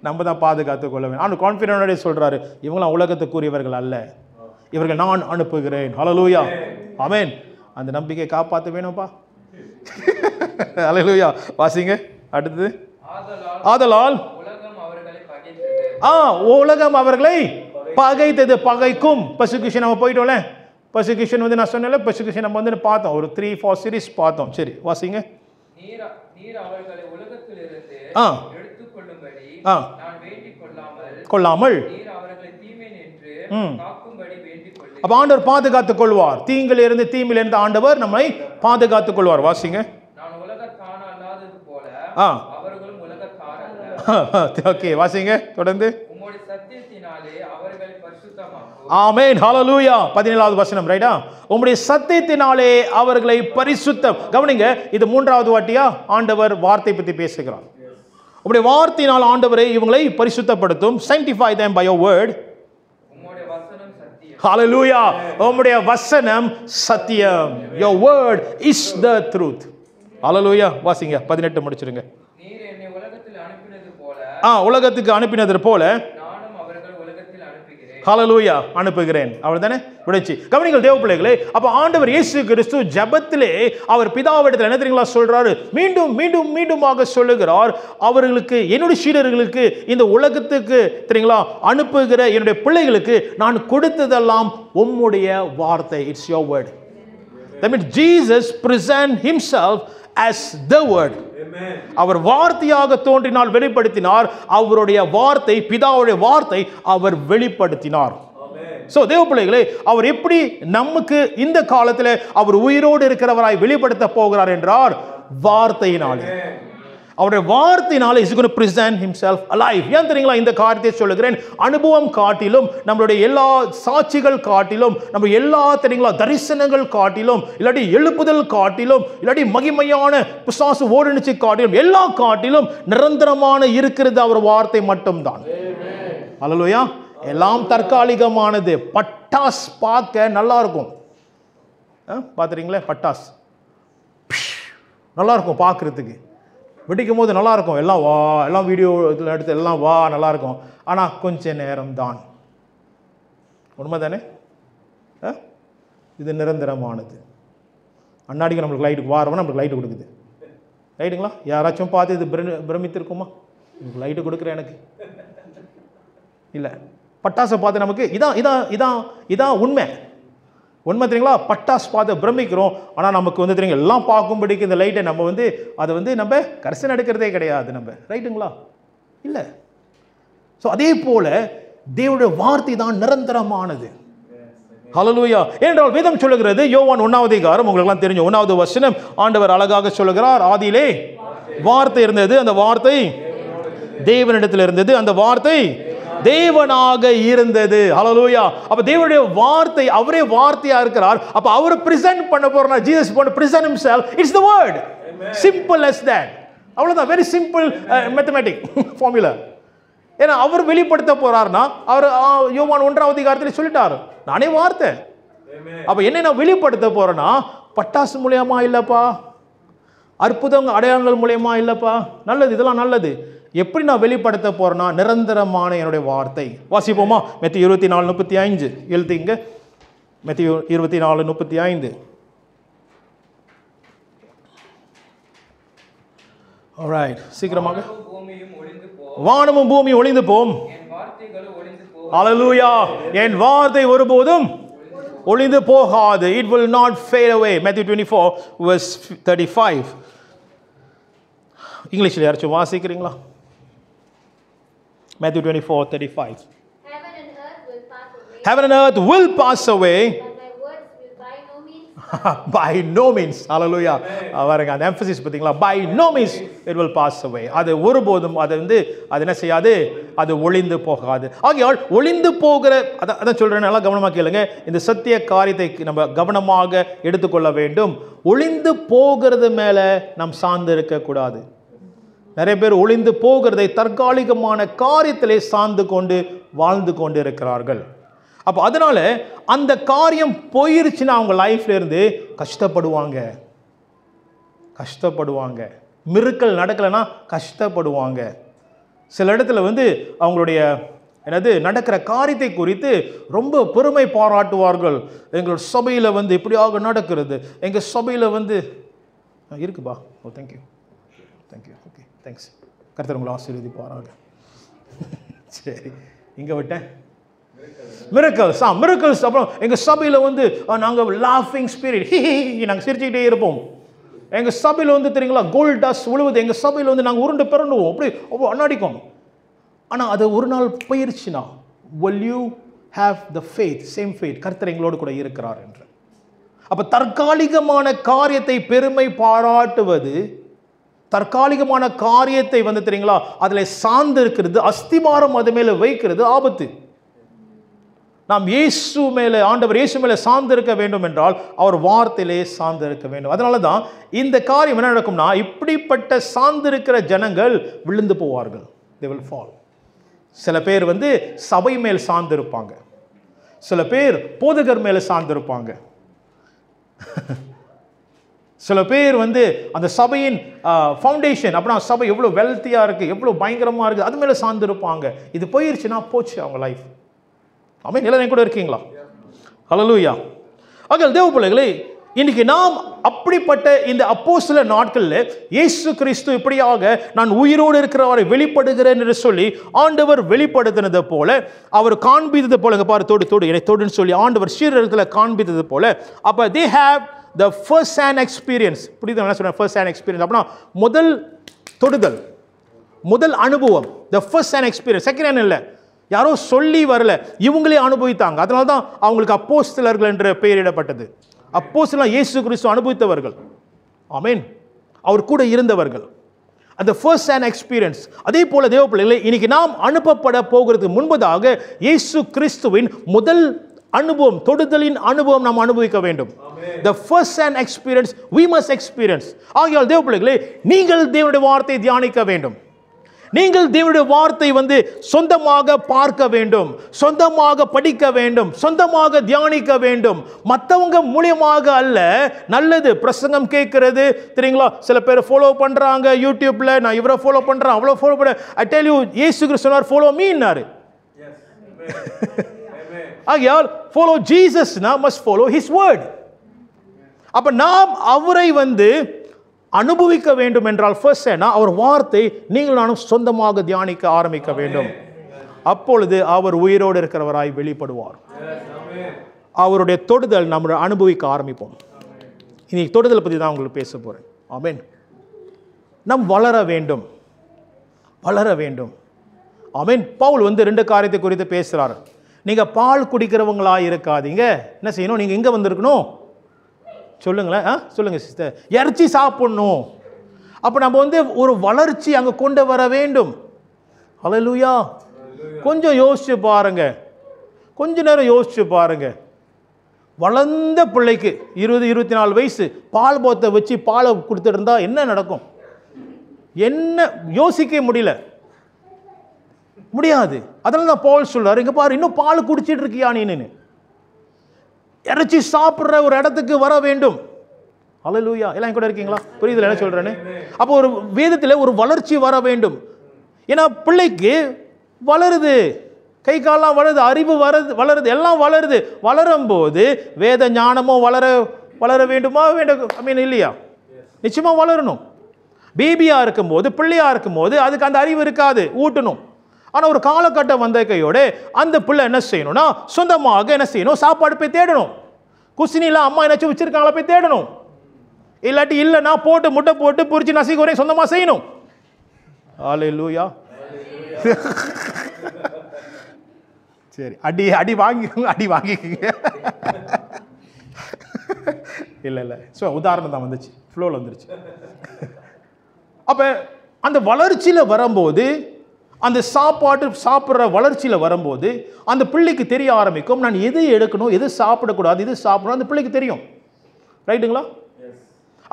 நம்ம தான் பாதுகாத்து கொள்ள வேண்டும். ஆண்டு கான்ஃபிடன்ட்டோட சொல்றாரு, இவங்களாம் உலகத்துக்குரியவர்கள் அல்ல, இவர்கள் நான் அனுப்புகிறேன். ஹல்லேலூயா. ஆமென். அந்த நம்பிக்கை காப்பாற்ற வேணும்பா. ஹல்லேலூயா. வாசிங்க அடுத்து. ஆதலால் உலகம் அவர்களை பகைத்தது. பகைக்கும் பர்சிக்யூஷன் நம்ம போயிட்டோம்ல. பர்சிக்யூஷன் வந்து நான் சொன்னேன்ல, பர்சிக்யூஷன் நம்ம வந்து பார்த்தோம், ஒரு 3-4 சீரிஸ் பார்த்தோம். சரி வாசிங்க. நீர் அவர்களை உலகத்திலிருந்து எடுத்துக்கொள்ளும்படி நான் வேண்டிக் கொள்ளாமல் நீர் அவர்களை தீமை நின்று காக்கும்படி வேண்டிக் கொள்ளுங்கள். அப்ப ஆண்டவர் பாதுகாத்துக் கொள்வார், தீங்கிலிருந்து தீமையிலிருந்து ஆண்டவர் நம்மை பாதுகாத்துக் கொள்வார். வாசிங்க. நான் உலகத்தான அல்லாதது போல அவர்களும் உலகத்தார் அல்ல. ஓகே வாசிங்க தொடர்ந்து. உம்முடைய சத்தியத்தினாலே அவர்களை பரிசுத்தமாக்கும். ஆமென். ஹல்லேலூயா. 17வது வசனம் ரைட்டா? உம்முடைய சத்தியத்தினாலே அவர்களை பரிசுத்தம். கவனிங்க, இது 3வது வாட்டியா ஆண்டவர் வார்த்தை பத்தி பேசுகிறார். உம்முடைய வார்த்தையினால் ஆண்டவரே இவங்களை பரிசுத்தப்படுத்தும். sanctify them by your word. உம்முடைய வசனம் சத்தியம். ஹல்லேலூயா. உம்முடைய வசனம் சத்தியம். your word is the truth. ஹல்லேலூயா. வாசிங்க 18 முடிச்சிருங்க. நீர் என்னை உலகத்தில் அனுப்பினது போல உலகத்துக்கு அனுப்பினது போல நானும் அவர்களை உலகத்தில் அனுப்புகிறேன். ஹல்லேலூயா. அனுப்புகிறேன். அவ்வளவுதானே விடுச்சு. கவனிங்கள் தேவ பிள்ளைகளே, அப்ப ஆண்டவர் இயேசு கிறிஸ்து ஜெபத்திலே அவர் பிதாவிடத்தில் என்ன தெரியுங்களா சொல்றாரு, மீண்டும் மீண்டும் மீண்டுமாக சொல்லுகிறார், அவர்களுக்கு என்னுடைய சீடர்களுக்கு இந்த உலகத்துக்கு தெரியுங்களா அனுப்புகிற என்னுடைய பிள்ளைகளுக்கு நான் கொடுத்ததெல்லாம் உம்முடைய வார்த்தை. It's your word. That means Jesus present himself as the word. அவர் வார்த்தையாக தோன்றினால் வெளிப்படுத்தினார், அவருடைய வார்த்தை பிதாவுடைய வார்த்தை அவர் வெளிப்படுத்தினார். சோ தேவ பிள்ளைகளே, அவர் எப்படி நமக்கு இந்த காலத்தில் அவர் உயிரோடு இருக்கிறவராய் வெளிப்படுத்த போகிறார் என்றார், வார்த்தையினாலே. அவருடைய வார்த்தையினாலே is going to present himself alive. ஏன் தெரியுங்களா இந்த காரியத்தை சொல்லுகிறேன்? அனுபவம் காட்டிலும், நம்மளுடைய எல்லா சாட்சிகள் காட்டிலும், நம்ம எல்லா தெரியுங்களா தரிசனங்கள் காட்டிலும், இல்லாட்டி எழுப்புதல் காட்டிலும், இல்லாட்டி மகிமையான பிசாசு ஓடுனுச்சு காட்டிலும், எல்லா காட்டிலும் நிரந்தரமான இருக்கிறது அவர் வார்த்தை மட்டும்தான். ஹல்லேலூயா. எல்லாம் தற்காலிகமானது. பட்டாஸ் பார்க்க நல்லா இருக்கும், பார்த்துறீங்களே பட்டாஸ் நல்லா இருக்கும் பார்க்கறதுக்கு, வெடிக்கும் போது நல்லா இருக்கும், எல்லாம் வா, எல்லாம் வீடியோ இதில் எடுத்து எல்லாம் வா நல்லா இருக்கும். ஆனால் கொஞ்ச நேரம் தான். உண்மை தானே? இது நிரந்தரமானது. அண்ணாடிக்கு நம்மளுக்கு லைட்டு வாரவனா நம்மளுக்கு லைட்டு கொடுக்குது. ரைட்டுங்களா? யாராச்சும் பார்த்து இது பிரமித்திருக்குமா? லைட்டு கொடுக்குற எனக்கு இல்லை. பட்டாசை பார்த்து நமக்கு இதான் இதான் இதான் இதான் உண்மை. உண்மை தெரியுங்களா? பட்டாசு பார்த்து பிரமிக்கிறோம், ஆனால் நமக்கு வந்து தெரியுங்க எல்லாம் பார்க்கும்படிக்கு இந்த லைட்டை நம்ம வந்து அதை வந்து நம்ம கரிசனை எடுக்கிறதே கிடையாது நம்ம. ரைட்டுங்களா? இல்லை. ஸோ அதே போல தேவனுடைய வார்த்தை தான் நிரந்தரமானது. ஹல்லேலூயா. ஏனென்றால் வேதம் சொல்லுகிறது, யோவான் 1வது அதிகாரம் உங்களுக்கெல்லாம் தெரிஞ்ச 1வது வசனம் ஆண்டவர் அழகாக சொல்லுகிறார், ஆதியிலே வார்த்தை இருந்தது, அந்த வார்த்தை தேவனிடத்தில் இருந்தது, அந்த வார்த்தை தேவனாக இருந்தது. ஹல்லேலூயா. அப்ப தேவனுடைய வார்த்தை, அவரே வார்த்தையா இருக்கிறார். அப்ப அவர் பிரசன்ட் பண்ண போறார். Jesus want to present himself. It's the word. Simple as that. அவ்வளவுதான். Very simple mathematic formula. ஏன்னா அவர் வெளிப்படுத்த போறார்னா அவர் யோவான் 1வது அதிகாரத்தில் சொல்லிட்டார், நானே வார்த்தை. அப்ப என்ன நான் வெளிப்படுத்த போறேன்னா பட்டாசு மூலியமா இல்லப்பா, அற்புதம் அடையாளங்கள் மூலியமா இல்லப்பா. நல்லது, இதெல்லாம் நல்லது. எப்படி நான் வெளிப்படுத்த போறேன்னா நிரந்தரமான என்னுடைய வார்த்தை. வாசிப்போமா? மத்தேயு 24:35 எழுதிங்க. மத்தேயு 24:35. Alright, சீக்கிரமாக. வானமும் பூமியும் ஒளிந்து போம், ஹalleluya. என் வார்த்தை ஒருபோதும் ஒளிந்து போகாது. It will not fade away. Matthew 24 verse 35. இங்கிலீஷ்ல யாராச்சும் வாசிக்கிறீங்களா? Matthew 24:35. Heaven and earth will pass away, Heaven and earth will pass away. but my words will by no means By no means. Hallelujah. அவருங்க அந்த emphasis பார்த்தீங்களா? By no means it will pass away. அது ஒருபோதும் அது என்ன செய்யாது? அது ஒளிந்து போகாது. ஆகையால் ஒளிந்து போகிற அதான் சொல்றேன், நல்லா கவனமாக கேளுங்க. இந்த சத்திய காரியத்தை நம்ம கவனமாக எடுத்துக்கொள்ள வேண்டும். ஒளிந்து போகிறது மேல நாம் சார்ந்து இருக்கக்கூடாது. நிறைய பேர் ஒளிந்து போகிறதை தற்காலிகமான காரியத்திலே சார்ந்து கொண்டு வாழ்ந்து கொண்டு இருக்கிறார்கள். அப்போ அதனால அந்த காரியம் போயிருச்சுன்னா அவங்க லைஃப்ல இருந்து கஷ்டப்படுவாங்க. மிருக்கல் நடக்கலைன்னா கஷ்டப்படுவாங்க. சில இடத்துல அவங்களுடைய நடக்கிற காரியத்தை குறித்து ரொம்ப பெருமை பாராட்டுவார்கள். எங்கள் சபையில் இப்படியாக நடக்கிறது, எங்கள் சபையில் இருக்குப்பா. ஓ தேங்க்யூ ஓகே தேங்க்ஸ். கர்த்தர் உங்களை ஆசீர்வதிப்பாராக. சரி, இங்கே விட்டேன். மிரக்கல்ஸ் அப்புறம் எங்கள் சபையில் நாங்கள் லாஃபிங் ஸ்பிரிட், நாங்கள் சிரிச்சுக்கிட்டே இருப்போம். எங்கள் சபையில் தெரியுங்களா கோல்ட் டஸ்ட் விழுவுது. எங்கள் சபையில் நாங்கள் உருண்டு பிறண்டுவோம், அப்படி அண்ணாடிக்கும். ஆனால் அது ஒரு நாள் போயிருச்சுன்னா will you have the faith, same faith, கர்த்தர் எங்களோடு கூட இருக்கிறார் என்று. அப்போ தற்காலிகமான காரியத்தை பெருமை பாராட்டுவது, தற்காலிகமான காரியத்தை தெரியுங்களா அதில் சார்ந்து இருக்கிறது, அஸ்திபாரம் அது மேலே வைக்கிறது ஆபத்து. நாம் இயேசு மேலே, ஆண்டவர் இயேசு மேலே சார்ந்து இருக்க வேண்டும் என்றால் அவர் வார்த்தையிலே சார்ந்து இருக்க வேண்டும். அதனால தான் இந்த காரியம் என்ன நடக்கும்னா, இப்படிப்பட்ட சார்ந்திருக்கிற ஜனங்கள் விழுந்து போவார்கள். they will fall. சில பேர் சபை மேல் சார்ந்து இருப்பாங்க, சில பேர் போதகர் மேலே சார்ந்து இருப்பாங்க, சில பேர் அந்த சபையின் ஃபவுண்டேஷன், அப்படின்னா சபை எவ்வளோ வெல்த்தியாக இருக்குது, எவ்வளோ பயங்கரமாக இருக்குது, அது மேலே சார்ந்து இருப்பாங்க. இது போயிருச்சுன்னா போச்சு அவங்க லைஃப். ஆமென். எல்லாரும் கூட இருக்கீங்களா? ஹல்லேலூயா. ஆக தேவ பிள்ளைகளே, இன்னைக்கு நாம் அப்படிப்பட்ட இந்த அப்போஸ்தல நாட்களில் இயேசு கிறிஸ்து இப்படியாக நான் உயிரோடு இருக்கிறவரை வெளிப்படுகிறேன் என்று சொல்லி ஆண்டவர் வெளிப்படுத்தினது போல, அவர் காண்பித்தது போல, பாரு தோடு என்னை தோடுன்னு சொல்லி ஆண்டவர் சீரர்களை காண்பித்தது போல, அப்போ they have the first hand experience. புரியுது என்ன சொல்றேன்? first hand experience அப்படின்னா முதல் தொடுதல், முதல் அனுபவம், the first hand experience. Second hand இல்லை, யாரோ சொல்லி வரல, இவங்களே அனுபவித்தாங்க. அதனால தான் அவங்களுக்கு அப்போஸ்தலர்கள் என்ற பெயரிடப்பட்டது. அப்போஸ்தலர் இயேசு கிறிஸ்து அனுபவித்தவர்கள். ஆமென். அவர் கூட இருந்தவர்கள். அந்த ஃபர்ஸ்ட் ஹேண்ட் எக்ஸ்பீரியன்ஸ். அதே போல தேவ பிள்ளைகளே, இன்னைக்கு நாம் அனுப்பப்பட போகிறதுக்கு முன்பதாக இயேசு கிறிஸ்துவின் முதல் அனுபவம், தொடுதலின் அனுபவம் நாம் அனுபவிக்க வேண்டும். The first hand experience we must experience. ஆகையால் தேவ பிள்ளைகளே, நீங்கள் தேவனுடைய வார்த்தையை தியானிக்க வேண்டும். நீங்கள் தேவனுடைய வார்த்தை சொந்தமாக பார்க்க வேண்டும், சொந்தமாக படிக்க வேண்டும், சொந்தமாக தியானிக்க வேண்டும். மற்றவங்க மூலியமாக அல்ல. நல்லது பிரசங்கம் கேட்கிறது தெரியுங்களா, சில பேர் ஃபாலோ பண்றாங்க யூடியூப்ல, நான் இவரை ஃபாலோ பண்றேன், அவ்வளோ ஃபாலோ பண்ண. ஐ டெல் யூ, இயேசு கிறிஸ்து சொன்னார் ஃபாலோ மீன்னாரு. ஆகையால் ஃபாலோ ஜீசஸ்னா மஸ்ட் ஃபாலோ ஹிஸ் வேர்ட். அப்ப நாம் அவரை அனுபவிக்க வேண்டும் என்றால் ஃபர்ஸ்ட் அவர் வார்த்தை நீங்கள் நானும் சொந்தமாக தியானிக்க ஆரம்பிக்க வேண்டும். அப்பொழுது அவர் உயிரோடு இருக்கிறவராய் வெளிப்படுவார். அவருடைய தொடுதல் நம்ம அனுபவிக்க ஆரம்பிப்போம். இன்னைக்கு தொடுதல் பற்றி தான் உங்களுக்கு பேச போறேன். ஆமென். நாம் வளர வேண்டும், வளர வேண்டும். ஆமென். பவுல் 2 காரியத்தை குறித்து பேசுறார். நீங்க பால் குடிக்கிறவங்களா இருக்காதீங்க. என்ன செய்யணும்? நீங்க எங்க வந்திருக்கணும் சொல்லுங்களேன். சொல்லுங்க சிஸ்டர். இறைச்சி சாப்பிடணும். அப்போ நம்ம ஒரு வளர்ச்சி அங்கே கொண்டு வர வேண்டும். ஹல்லேலூயா. கொஞ்சம் யோசிச்சு பாருங்க, கொஞ்ச நேரம் யோசிச்சு பாருங்க. வளர்ந்த பிள்ளைக்கு 20-24 வயசு பால் போத்தை வச்சு பாலை கொடுத்துட்டு இருந்தா என்ன நடக்கும்? என்ன யோசிக்க முடியாது. அதனால தான் பவுல் சொல்றாரு, இங்க பாரு, இன்னும் பால் குடிச்சிட்டு இருக்கியா நீன்னு. இறைச்சி சாப்பிட்ற ஒரு இடத்துக்கு வர வேண்டும். ஹல்லேலூயா. எல்லாம் கூட இருக்கீங்களா? புரியுதுல என்ன சொல்றேன்னு? அப்போ ஒரு வேதத்தில் ஒரு வளர்ச்சி வர வேண்டும். ஏன்னா பிள்ளைக்கு வளருது, கை காலெல்லாம் வளருது, அறிவு வளருது, எல்லாம் வளருது. வளரும் போது வேத ஞானமும் வளர வேண்டுமா? வேண்டும் இல்லையா? நிச்சயமா வளரணும். பேபியா இருக்கும்போது, பிள்ளையா இருக்கும்போது அதுக்கு அந்த அறிவு இருக்காது, ஊட்டணும். ஆனால் ஒரு காலகட்டம் வந்த கையோட அந்த பிள்ளை என்ன செய்யணும்னா சொந்தமாக என்ன செய்யணும், சாப்பாடு போய் தேடணும். குசினியில் அம்மா என்னாச்சும் வச்சிருக்காங்களா போய் தேடணும். இல்லாட்டி இல்லைன்னா போட்டு முட்டை போட்டு பொரிச்சு நசி குறை சொந்தமாக செய்யணும். அல்லேலூயா. சரி, அடி அடி வாங்கிக்கோங்க, அடி வாங்கிக்கோங்க. இல்லை இல்லை, ஸோ உதாரணம் தான் வந்துச்சு, ஃப்ளோவில் வந்துருச்சு. அப்போ அந்த வளர்ச்சியில் வரும்போது, அந்த சாப்பிட்ற வளர்ச்சியில் வரும்போது அந்த பிள்ளைக்கு தெரிய ஆரம்பிக்கும், நான் எது எடுக்கணும், எது சாப்பிடக்கூடாது, எது சாப்பிடணும், அந்த பிள்ளைக்கு தெரியும். ரைட்டுங்களா?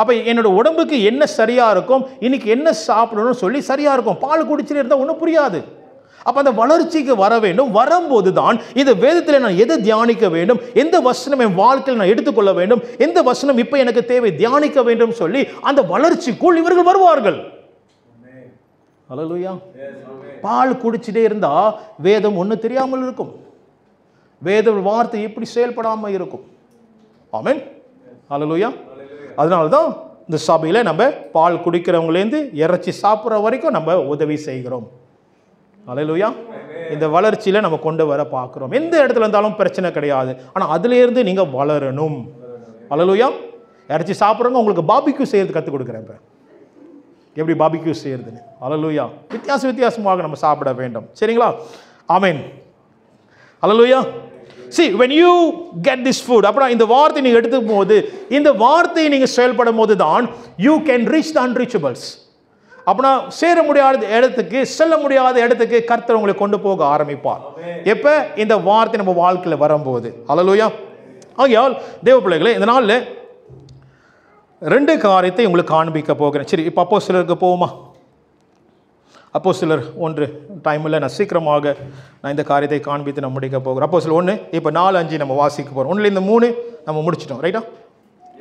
அப்போ என்னோட உடம்புக்கு என்ன சரியாக இருக்கும், இன்னைக்கு என்ன சாப்பிடணும்னு சொல்லி சரியாக இருக்கும். பால் குடிச்சுட்டு இருந்தால் ஒன்றும் புரியாது. அப்போ அந்த வளர்ச்சிக்கு வர வேண்டும். வரும்போது தான் இந்த வேதத்தில் நான் எதை தியானிக்க வேண்டும், எந்த வசனம் என் வாழ்க்கையில் நான் எடுத்துக்கொள்ள வேண்டும், எந்த வசனம் இப்போ எனக்கு தேவை தியானிக்க வேண்டும் சொல்லி அந்த வளர்ச்சிக்குள் இவர்கள் வருவார்கள். அல்லேலூயா. பால் குடிச்சிட்டே இருந்தா வேதம் ஒன்று தெரியாமல் இருக்கும், வேத வார்த்தை எப்படி செயல்படாமல் இருக்கும். ஆமென். அல்லேலூயா. அதனால தான் இந்த சபையில் நம்ம பால் குடிக்கிறவங்களேருந்து இறைச்சி சாப்பிட்ற வரைக்கும் நம்ம உதவி செய்கிறோம். அல்லேலூயா. இந்த வளர்ச்சியில் நம்ம கொண்டு வர பார்க்குறோம். எந்த இடத்துல இருந்தாலும் பிரச்சனை கிடையாது, ஆனால் அதுலேருந்து நீங்கள் வளரணும். அல்லேலூயா. இறைச்சி சாப்பிட்றவங்க உங்களுக்கு பாபிக்யூ செய்யறது கற்றுக் கொடுக்குறேன். இப்போ எப்படி பாபிக்யூ செய்யறதுன்னு. அல்லேலூயா. வித்தியாசமாக நம்ம சாப்பிட வேண்டும். சரிங்களா? ஆமென். அல்லேலூயா. See, when you get this food, அப்புறம் இந்த வார்த்தை நீங்கள் எடுத்துக்கும் போது, இந்த வார்த்தையை நீங்கள் செயல்படும் போது தான் you can reach the unreachables. அப்படின்னா சேர முடியாத இடத்துக்கு, செல்ல முடியாத இடத்துக்கு கர்த்தர் உங்களை கொண்டு போக ஆரம்பிப்பார். எப்போ? இந்த வார்த்தை நம்ம வாழ்க்கையில் வரும்போது. அல்லேலூயா. ஆகையால் தேவ பிள்ளைகளே, இந்த நாளில் 2 காரியத்தை உங்களுக்கு காண்பிக்க போகிறேன். சரி, இப்போ அப்போஸ்தலருக்கு போவோமா? அப்போஸ்தலர் 1 டைமில் நான் சீக்கிரமாக இந்த காரியத்தை காண்பித்து நம்ம முடிக்க போகிறோம். அப்போஸ்தலர் 1 இப்போ 4-5 நம்ம வாசிக்க போகிறோம். 1லேருந்து 3 நம்ம முடிச்சிட்டோம். ரைட்டா?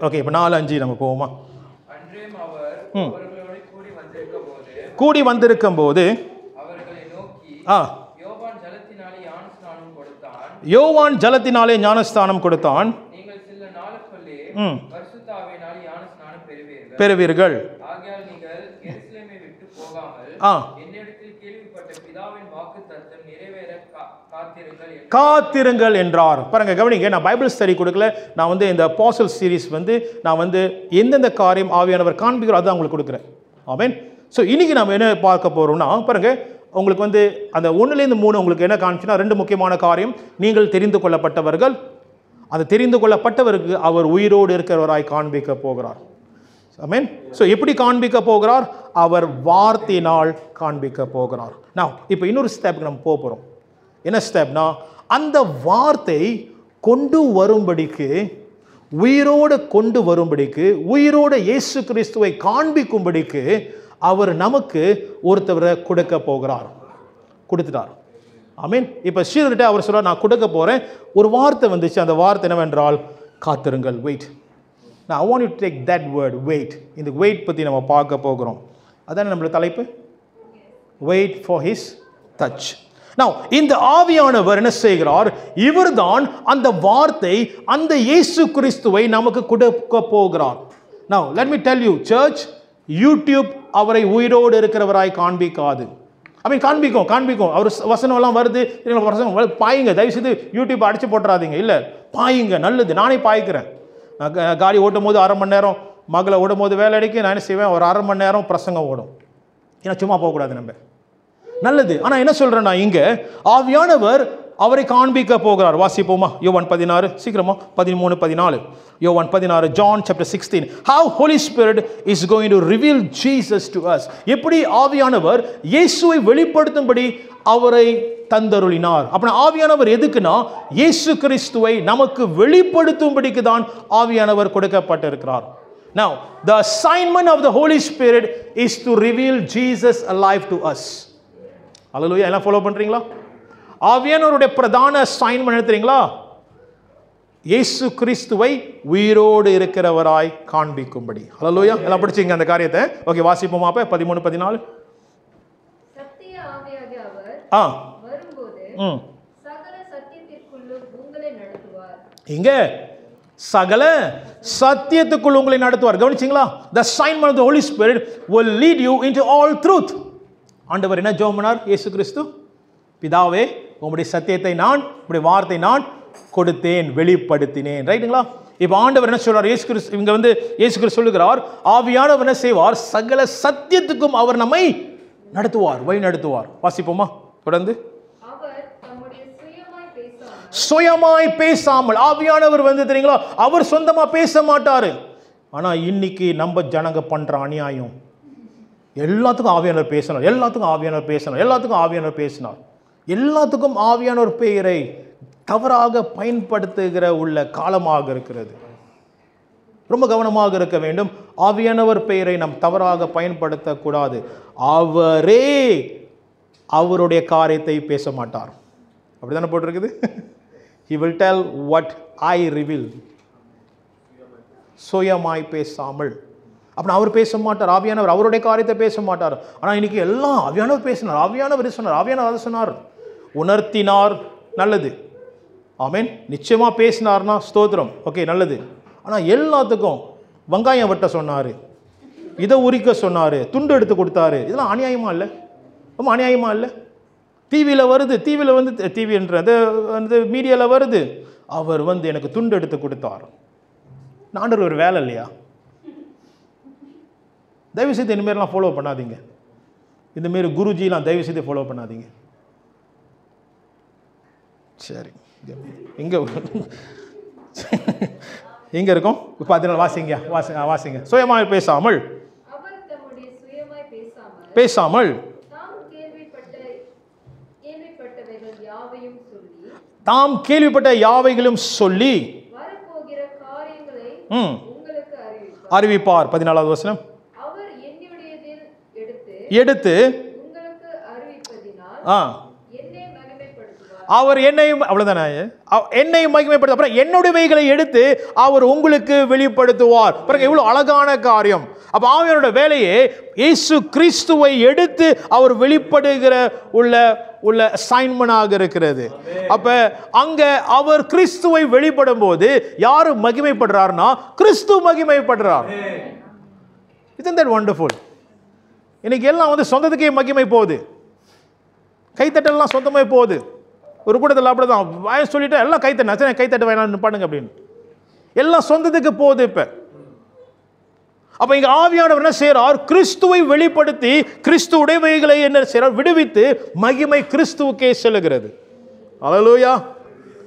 ஓகே, இப்போ 4-5 நம்ம போவோமா? அன்றையும் அவர் அவர்களோடு கூடி வந்திருக்கும் போது அவர்களை நோக்கி, யோவான் ஜலத்தினாலே ஞானஸ்நானம் கொடுத்தான், யோவான் ஜலத்தினாலே ஞானஸ்நானம் கொடுத்தான், நீங்கள் சில நாளுக்குள்ளே பரிசுத்த ஆவியினாலே ஞானஸ்நானம் பெறுவீர்கள். ஆகையால் நீங்கள் எருசலேமை விட்டு போகாமல் என்னிடத்தில் கேள்விப்பட்ட பிதாவின் வாக்குத்தத்தம் நிறைவேற காத்திருங்கள் என்றார். பாருங்க, கவனிங்க, நான் பைபிள் ஸ்டடி கொடுக்கல. நான் இந்த அப்பாசல் சீரிஸ் நான் எந்தெந்த காரியம் ஆவியானவர் காண்பிக்கிறோம் அதான் உங்களுக்கு கொடுக்குறேன். ஆமென். ஸோ இன்னைக்கு நம்ம என்ன பார்க்க போறோம்னா, பாருங்க, உங்களுக்கு அந்த 1லேருந்து 3 உங்களுக்கு என்ன காமிச்சுன்னா 2 முக்கியமான காரியம். நீங்கள் தெரிந்து கொள்ளப்பட்டவர்கள், அந்த தெரிந்து கொள்ளப்பட்டவருக்கு அவர் உயிரோடு இருக்கிறவராய் காண்பிக்க போகிறார். ஆமென். ஸோ எப்படி காண்பிக்க போகிறார்? அவர் வார்த்தையினால் காண்பிக்க போகிறார். நான் இப்போ இன்னொரு ஸ்டெப்புக்கு நம்ம போக போகிறோம். என்ன ஸ்டெப்னா, அந்த வார்த்தை கொண்டு வரும்படிக்கு, உயிரோடு கொண்டு வரும்படிக்கு, உயிரோடு இயேசு கிறிஸ்துவை காண்பிக்கும்படிக்கு அவர் நமக்கு ஒருத்தவரை கொடுக்க போகிறார். கொடுத்துட்டார். ஆமென். இப்போ சீர்கிட்ட அவர் சொல்ல, நான் கொடுக்க போகிறேன். ஒரு வார்த்தை வந்துச்சு. அந்த வார்த்தை என்னவென்றால் காத்திருங்கள். வெயிட். நான் I want you take that word, wait. இந்த வெயிட் பற்றி நம்ம பார்க்க போகிறோம். அதான் நம்மளோட தலைப்பு, wait for his touch. Now, இந்த ஆவியானவர் என்ன செய்கிறார்? இவர்தான் அந்த வார்த்தை, அந்த இயேசு கிறிஸ்துவை நமக்கு கொடுக்க போகிறார். Now, let me tell you, church, YouTube அவரை உயிரோடு இருக்கிறவராய் காண்பிக்காது. காண்பிக்கும். அவர் வசனம் எல்லாம் வருது, பாயுங்க. தயவுசெய்து யூடியூப் அடிச்சு போட்டுறாதீங்க. இல்லை, பாயுங்க, நல்லது. நானே பாய்க்கிறேன். காடி ஓட்டும் போது 1/2 மணி நேரம், மகளை ஓடும் போது வேலை அடிக்க நான் என்ன செய்வேன், ஒரு 1/2 மணி நேரம் பிரசங்கம் ஓடும். ஏன்னா சும்மா போகக்கூடாது, நம்ம நல்லது. ஆனால் என்ன சொல்றேன்னா, இங்க ஆவியானவர் அவரை காண்பிக்க போகிறார். வாசிப்போமா? யோவான் 16, சீக்கிரமா 13, 14. யோவான் 16, John chapter 16. How Holy Spirit is going to reveal Jesus to us. எப்படி ஆவியானவர் இயேசுவை வெளிப்படுத்தும்படி அவரை தந்தருளினார். அப்படின்னா ஆவியானவர் எதுக்குன்னா, இயேசு கிறிஸ்துவை நமக்கு வெளிப்படுத்தும்படிக்கு தான் ஆவியானவர் கொடுக்கப்பட்டிருக்கிறார். Now, the assignment of the Holy Spirit is to reveal Jesus alive to us. அல்லேலூயா. எல்லாம் ஃபாலோ பண்றீங்களா? ஆவியானவருடைய பிரதான அசைன்மென்ட் என்ன தெரியுங்களா? இயேசு கிறிஸ்துவை உயிரோடு இருக்கிறவராய் காண்பிக்கும்படி. அல்லேலூயா. எல்லாம் படிச்சீங்க அந்த காரியத்தை? ஓகே, வாசிப்போமா? அப்ப 13, 14. சத்திய ஆவியாகிய அவர் வரும்போது சகல சத்தியத்திற்குள்ளும் உங்களை நடத்துவார். இங்க சகல சத்தியத்துக்குள் உங்களை நடத்துவார். கவனிச்சீங்களா? The assignment of the Holy Spirit will lead you into all truth. ஆண்டவர் என்ன ஜெபம் பண்ணார்? இயேசு கிறிஸ்து பிதாவே உம்முடைய சத்தியத்தை நான், உம்முடைய வார்த்தை நான் கொடுத்தேன், வெளிப்படுத்தினேன். ரைட்டுங்களா? இப்போ ஆண்டவர் என்ன சொல்றார்? இயேசு கிறிஸ்து இங்க வந்து இயேசு கிறிஸ்து சொல்லுகிறார், ஆவியானவர் என்ன செய்வார்? சகல சத்தியத்துக்கும் அவர் நம்மை நடத்துவார், வழி நடத்துவார். வாசிப்போமா தொடர்ந்து. சுயமாய் பேசாமல், ஆவியானவர் வந்து தெரியுங்களா, அவர் சொந்தமா பேச மாட்டாரு. ஆனா இன்னைக்கு நம்ம ஜனங்க பண்ற அநியாயம், எல்லாத்துக்கும் ஆவியானவர் பேசினார், எல்லாத்துக்கும் ஆவியானவர் பேசினார், எல்லாத்துக்கும் ஆவியானவர் பேசினார், எல்லாத்துக்கும் ஆவியானவர் பெயரை தவறாக பயன்படுத்துகிற உள்ள காலமாக இருக்கிறது. ரொம்ப கவனமாக இருக்க வேண்டும். ஆவியானவர் பெயரை நாம் தவறாக பயன்படுத்தக்கூடாது. அவரே அவருடைய காரியத்தை பேச மாட்டார். அப்படிதானே போட்டிருக்குது? He will tell what I reveal. சுயமாய் பேசாமல். அப்படின்னா அவர் பேச மாட்டார். ஆவியானவர் அவருடைய காரியத்தை பேச மாட்டார். ஆனால் இன்னைக்கு எல்லாம் ஆவியானவர் பேசினார், ஆவியானவர் சொன்னார், ஆவியானவர் அதை சொன்னார், உணர்த்தினார், நல்லது. ஆமென். நிச்சயமா பேசினார்னா ஸ்தோத்திரம், ஓகே, நல்லது. ஆனால் எல்லாத்துக்கும் வெங்காயம் வெட்ட சொன்னார், இதை உரிக்க சொன்னார், துண்டு எடுத்து கொடுத்தாரு. இதெல்லாம் அநியாயமா இல்லை? ரொம்ப அநியாயமா இல்லை? டிவியில் வருது, டிவியில் வந்து டிவின்றது வந்து மீடியாவில் வருது, அவர் வந்து எனக்கு துண்டு எடுத்து கொடுத்தார். ஆண்டவர் ஒரு வேலை இல்லையா? தயவுசெய்து இனிமேலாம் ஃபாலோ பண்ணாதீங்க. இந்தமாரி குருஜிலாம் தயவுசெய்து ஃபாலோ பண்ணாதீங்க. சரி, எங்கே எங்கே இருக்கும்? பார்த்தீங்கன்னா வாசிங்க, வாசிங்க. சுயமாய் பேசாமல், பேசாமல் தாம் கேள்விப்பட்ட யாவைகளும் சொல்லி அறிவிப்பார். 14வது வசனம். எடுத்து அவர் என்னை, அவ்வளவுதானே, என்னை மகிமைப்படுத்த, அப்புறம் என்னுடையவைகளை எடுத்து அவர் உங்களுக்கு வெளிப்படுத்துவார். பாருங்க இவ்வளவு அழகான காரியம். அப்ப ஆவியானோட வேலையே இயேசு கிறிஸ்துவை எடுத்து அவர் வெளிப்படுகிற உள்ள அசைன்மென்டாக இருக்கிறது. அப்ப அங்க அவர் கிறிஸ்துவை வெளிப்படும் போது யாரு மகிமைப்படுறார்னா கிறிஸ்து மகிமைப்படுறார். Isn't that wonderful? இன்னைக்கு எல்லாம் வந்து சொந்தத்துக்கே மகிமை போகுது, கைத்தட்டெல்லாம் சொந்தமே போகுது. ஒரு கூட்டத்தில் அப்படிதான் வாய சொல்லிட்டு எல்லாம் கைத்தட்ட, கைத்தட்ட வேணாம் பண்ணுங்க அப்படின்னு, எல்லாம் சொந்தத்துக்கு போகுது இப்ப. அப்ப இங்க ஆவியானவர் என்ன செய்யறார்? கிறிஸ்துவை வெளிப்படுத்தி கிறிஸ்து உடையவைகளை என்ன செய்யறார்? விடுவித்து மகிமை கிறிஸ்துவுக்கே செல்லுகிறது. அல்லேலூயா.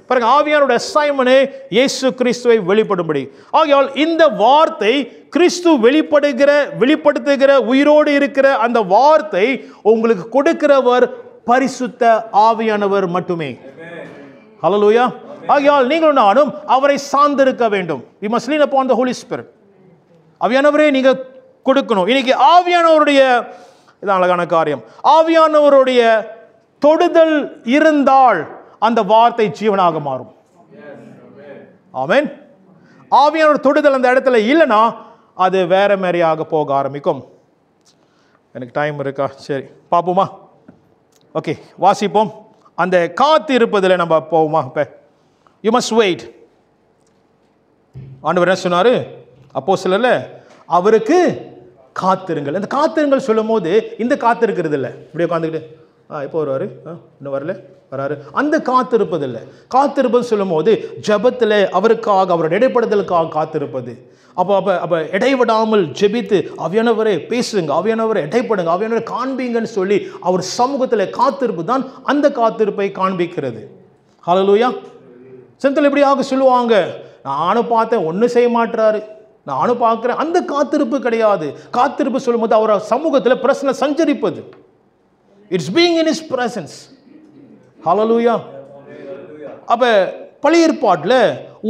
பாருங்க, ஆவியானோட அசைன்மென்ட் இயேசு கிறிஸ்துவை வெளிப்படும்படி. ஆகையால் இந்த வார்த்தை கிறிஸ்து வெளிப்படுத்துகிற உயிரோடு இருக்கிற அந்த வார்த்தை உங்களுக்கு கொடுக்கிறவர் பரிசுத்த ஆவியானவர் மட்டுமே. அல்லேலூயா. ஆகையால் நீங்களும் நானும் அவரை சார்ந்திருக்க வேண்டும். We must lean upon the Holy Spirit. ஆவியானவரே நீங்க கொடுக்கணும். இன்னைக்கு ஆவியானவருடைய, இதான் அழகான காரியம், ஆவியானவருடைய தொடுதல் இருந்தால் அந்த வார்த்தை ஜீவனாக மாறும். ஆமென். ஆவியானவர் தொடுதல் அந்த இடத்துல இல்லைன்னா அது வேற மாதிரியாக போக ஆரம்பிக்கும். எனக்கு டைம் இருக்கா? சரி பார்ப்போமா? ஓகே, வாசிப்போம். அந்த காத்து இருப்பதில் நம்ம போவோமா? இப்போ யூ மஸ்ட் வெயிட். ஆண்டவர் என்ன சொன்னாரு? அப்போஸ்தலர்ல அவருக்கு காத்திருங்கள். இந்த காத்திருங்கள் சொல்லும் போது இந்த காத்து இருக்கிறது இல்லை, இப்படியே உட்காந்துக்கிட்டு எப்போ வருவார், இன்னும் வரல, வராரு, அந்த காத்திருப்பது இல்லை. காத்திருப்பது சொல்லும் போது ஜெபத்தில் அவருக்காக, அவருடைய இடைப்படுதலுக்காக காத்திருப்பது. அப்போ இடைவிடாமல் ஜெபித்து ஆவியானவரே பேசுங்க, ஆவியானவரை இடைப்படுங்க, ஆவியானவரை காண்பீங்கன்னு சொல்லி அவர் சமூகத்தில் காத்திருப்பு தான் அந்த காத்திருப்பை காண்பிக்கிறது. ஹல்லேலூயா. செந்தில் இப்படியாக சொல்லுவாங்க, நானும் பார்த்தேன் ஒன்றும் செய்ய மாட்டாரு, நானும் பார்க்குறேன், அந்த காத்திருப்பு கிடையாது. காத்திருப்பு சொல்லும் போது அவர் சமூகத்தில் பிரசன்ன சஞ்சரிப்பது. It's being in his presence. Hallelujah. அப்ப பழைய ஏற்பாட்டில்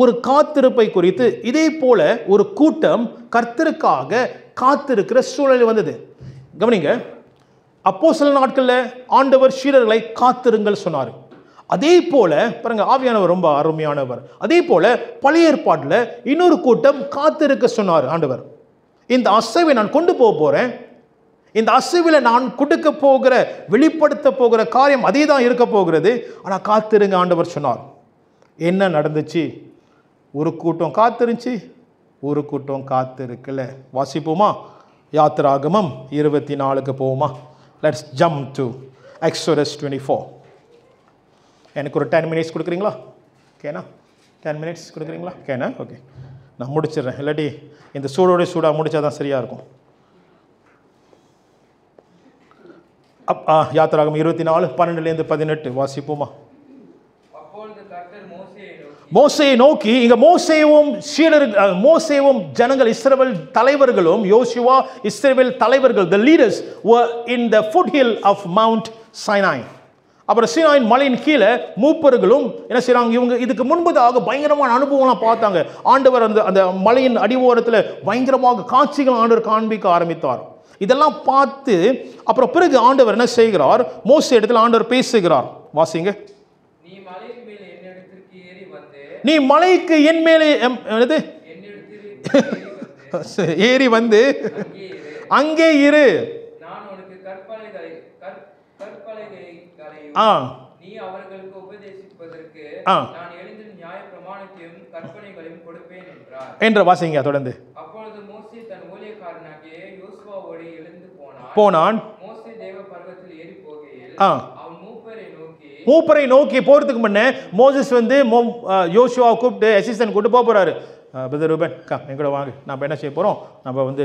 ஒரு காத்திருப்பை குறித்து இதே போல ஒரு கூட்டம் கர்த்தருக்காக காத்திருக்கிற சூழல் வந்தது. கவனிங்க, அப்போஸ்தலர் நாட்களில் ஆண்டவர் சீடர்களை காத்திருங்கள் சொன்னார். அதே போல பாருங்க, ஆவியானவர் ரொம்ப அருமையானவர். அதே போல பழைய ஏற்பாட்டில் இன்னொரு கூட்டம் காத்திருக்க சொன்னார் ஆண்டவர். இந்த அசைவை நான் கொண்டு போக போறேன், இந்த அசைவில் நான் கொடுக்க போகிற, வெளிப்படுத்த போகிற காரியம் அதே தான் இருக்க போகிறது, ஆனால் காத்திருங்க ஆண்டவர் சொன்னார். என்ன நடந்துச்சு? ஒரு கூட்டம் காத்திருந்துச்சு, ஒரு கூட்டம் காத்திருக்கல. வாசிப்போமா? யாத்திராகமம் 24க்கு போவோமா? Let's jump to exodus 24. எனக்கு ஒரு 10 minutes கொடுக்குறீங்களா? ஓகேண்ணா, 10 minutes கொடுக்குறீங்களா? ஓகேண்ணா, ஓகே, நான் முடிச்சிடுறேன். இல்லாட்டி இந்த சூடாக முடித்தா தான் சரியாக இருக்கும். யாத்திராகமம் 24:12-18 வாசிப்போமா? மோசேயை நோக்கி, இங்க மோசேவும் ஜனங்கள் இஸ்ரவேல் தலைவர்களும் யோசுவா இஸ்ரவேல் தலைவர்கள் the leaders were in the foothill of Mount Sinai. அப்புறம் சீனாயின் மலையின் கீழே மூப்பர்களும் என்ன செய்றாங்க, இவங்க இதுக்கு முன்பதாக பயங்கரமான அனுபவம்லாம் பார்த்தாங்க. ஆண்டவர் அந்த மலையின் அடிவோரத்தில் பயங்கரமாக காட்சிகள் ஆண்டவர் காண்பிக்க ஆரம்பித்தார். இதெல்லாம் பார்த்து அப்புறம் பிறகு ஆண்டவர் என்ன செய்கிறார், மோசே இடத்துல ஆண்டவர் பேசுகிறார். வாசிங்க. நீ மலைக்கு என் மேலே ஏறி வந்து அங்கே இரு. நீ அவர்களுக்கு உபதேசிப்பதற்கு நான் எழுந்து நியாய பிரமாணத்தையும் கற்பனைகளையும் கொடுப்பேன் என்ற வாசிங்க தொடர்ந்து. அப்பொழுது மோசே தன் ஊழியக்காரனாகிய யோசுவாவோடு எழுந்து போனான். மோசே தேவ பர்வதத்தில் ஏறி போகையில் அவன் மூப்பரை நோக்கி போறதுக்கு முன்ன மோசஸ் வந்து யோசுவா கூப்பிட்டு அசிஸ்டன்ட் கூப்பிட்டு போறாரு. பிரதர் ரூபன் எங்கூட வாங்க, நம்ம என்ன செய்ய போறோம், நம்ம வந்து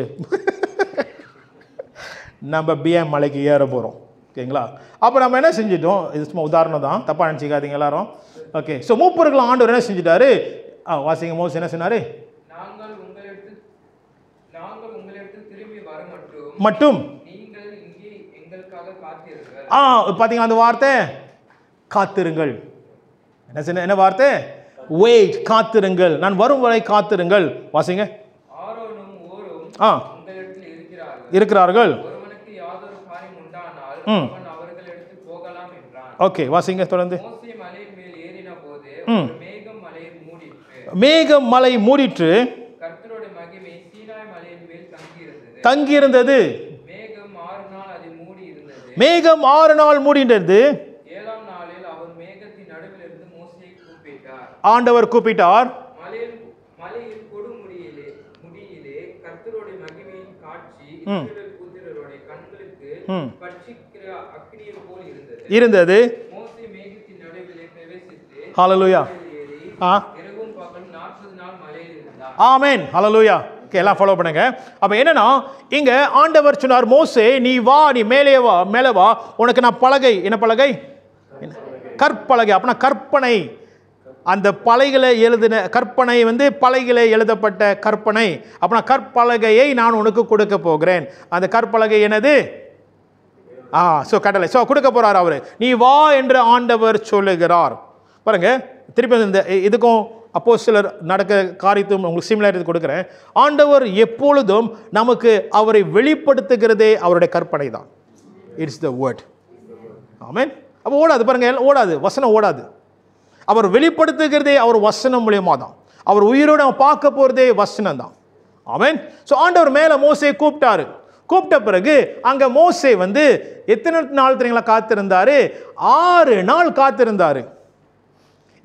நம்ம பிஎம் மலைக்கு ஏற போறோம். ஓகேங்களா? அப்போ நம்ம என்ன செஞ்சிட்டோம், இது சும்மா உதாரணம் தான், தப்பா நினச்சிக்காதீங்க எல்லாரும். ஓகே, ஸோ மூப்பர்கள் ஆண்டவர் என்ன செஞ்சிட்டாரு, வாசிங்க. மோசே என்ன சொன்னாரு, நாங்கள் உங்களிடத்தில் திரும்பி வர மட்டும் நீங்கள் இங்கே எங்களுக்காக காத்திருங்கள். பார்த்தீங்களா அந்த வார்த்தை, காத்திருங்கள். என்ன வார்த்தை, வெயிட், காத்திருங்கள், நான் வரும் வரை காத்திருங்கள். வாசிங்க. ஆரோனும் ஊரும் உங்களிடத்தில் இருக்கிறார்கள். ஒருவனுக்கு யாதொரு காரியம் உண்டானால் அவன் அவர்களிடத்தில் போகலாம் என்றான். ஓகே, வாசிங்க தொடர்ந்து. மோசே மலையின் மேல் ஏறின போது மேகம் மலையை மூடிற்று. மேகம் மலை மூடிற்று. கர்த்தருடைய மகிமை சீனாய் மலையின் மேல் தங்கியிருந்தது. மேகம் 6 நாள் அதை மூடி இருந்தது. மேகம் 6 நாள் மூடினது. 7ஆம் நாளில் அவர் மேகத்தின் நடுவில் இருந்து மோசேயை கூப்பிட்டார். ஆண்டவர் கூப்பிட்டார். மலையின் கொடுமுடியிலே கர்த்தருடைய மகிமையின் காட்சி இஸ்ரவேல் புத்திரருடைய கண்களுக்கு பட்சிக்கிற அக்கினியை போல் இருந்தது. மோசே மேகத்தின் நடுவிலே பிரவேசித்து ஹல்லேலூயா இரவும் பகலும் 40 நாள் மலையில் இருந்தார். ஆமென். ஹல்லேலூயா. எல்லாம் ஃபாலோ பண்ணுங்க. அப்ப என்னன்னா, இங்க ஆண்டவர் சொன்னார், மோசே நீ வா, நீ மேலே வா, உனக்கு நான் பலகை, என்ன பலகை, கற்பலகை. அப்பனா கற்பனை, அந்த பலகையில எழுதின கற்பனை வந்து பலகையில எழுதப்பட்ட கற்பனை. அப்பனா கற்பலகையை நான் உனக்கு கொடுக்க போகிறேன். அந்த கற்பலகை என்னது, கடலை. கொடுக்க போறார் அவரு. நீ வா என்று ஆண்டவர் சொல்லுகிறார். பாருங்க, திருப்பி இந்த இதுக்கும் அப்போஸ்தலர் நடக்க காரியத்தும் உங்களுக்கு சிமிலாரிட்டி கொடுக்குறேன். ஆண்டவர் எப்பொழுதும் நமக்கு அவரை வெளிப்படுத்துகிறதே அவருடைய கற்பனை தான். It's the word. ஆமென். அப்போ ஓடாது பாருங்க, ஓடாது, வசனம் ஓடாது. அவர் வெளிப்படுத்துகிறதே அவர் வசனம் மூலியமா தான். அவர் உயிரோடு நம்ம பார்க்க போறதே வசனம் தான். ஆமென். ஸோ ஆண்டவர் மேலே மோசே கூப்பிட்டாரு. கூப்பிட்ட பிறகு அங்க மோசே வந்து எத்தனை நாள் தெரியுங்களா காத்திருந்தாரு, 6 நாள் காத்திருந்தாரு.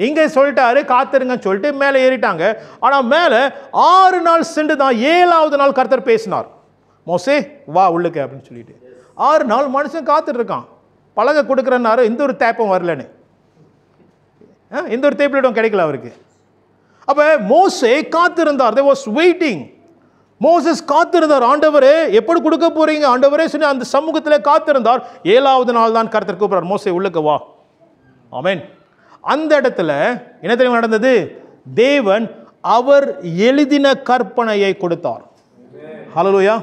இங்க சொல்லிட்டாரு காத்திருங்கன்னு சொல்லிட்டு மேலே ஏறிட்டாங்க. ஆனா மேலே 6 நாள் சென்று தான் 7ஆவது நாள் கர்த்தர் பேசினார், மோசே வா உள்ளுக்கு அப்படின்னு சொல்லிட்டு. 6 நாள் மனுஷன் காத்துட்டு இருக்கான். பலகை கொடுக்குறனாரு, இந்த ஒரு தேப்பம் வரலன்னு, இந்த ஒரு தேப்பிலிடம் கிடைக்கல அவருக்கு. அப்ப மோசே காத்திருந்தார். they was waiting. மோசஸ் காத்திருந்தார். ஆண்டவரே எப்படி கொடுக்க போறீங்க ஆண்டவரே சொல்லி அந்த சமூகத்தில் காத்திருந்தார். 7ஆவது நாள் தான் கர்த்தர் கூப்பிடுறார், மோசே உள்ளுக்கு வா. ஆமென். அந்த இடத்துல என்ன தெரியுமா நடந்தது, தேவன் அவர் எழுதின கற்பனையை கொடுத்தார். ஹல்லேலூயா.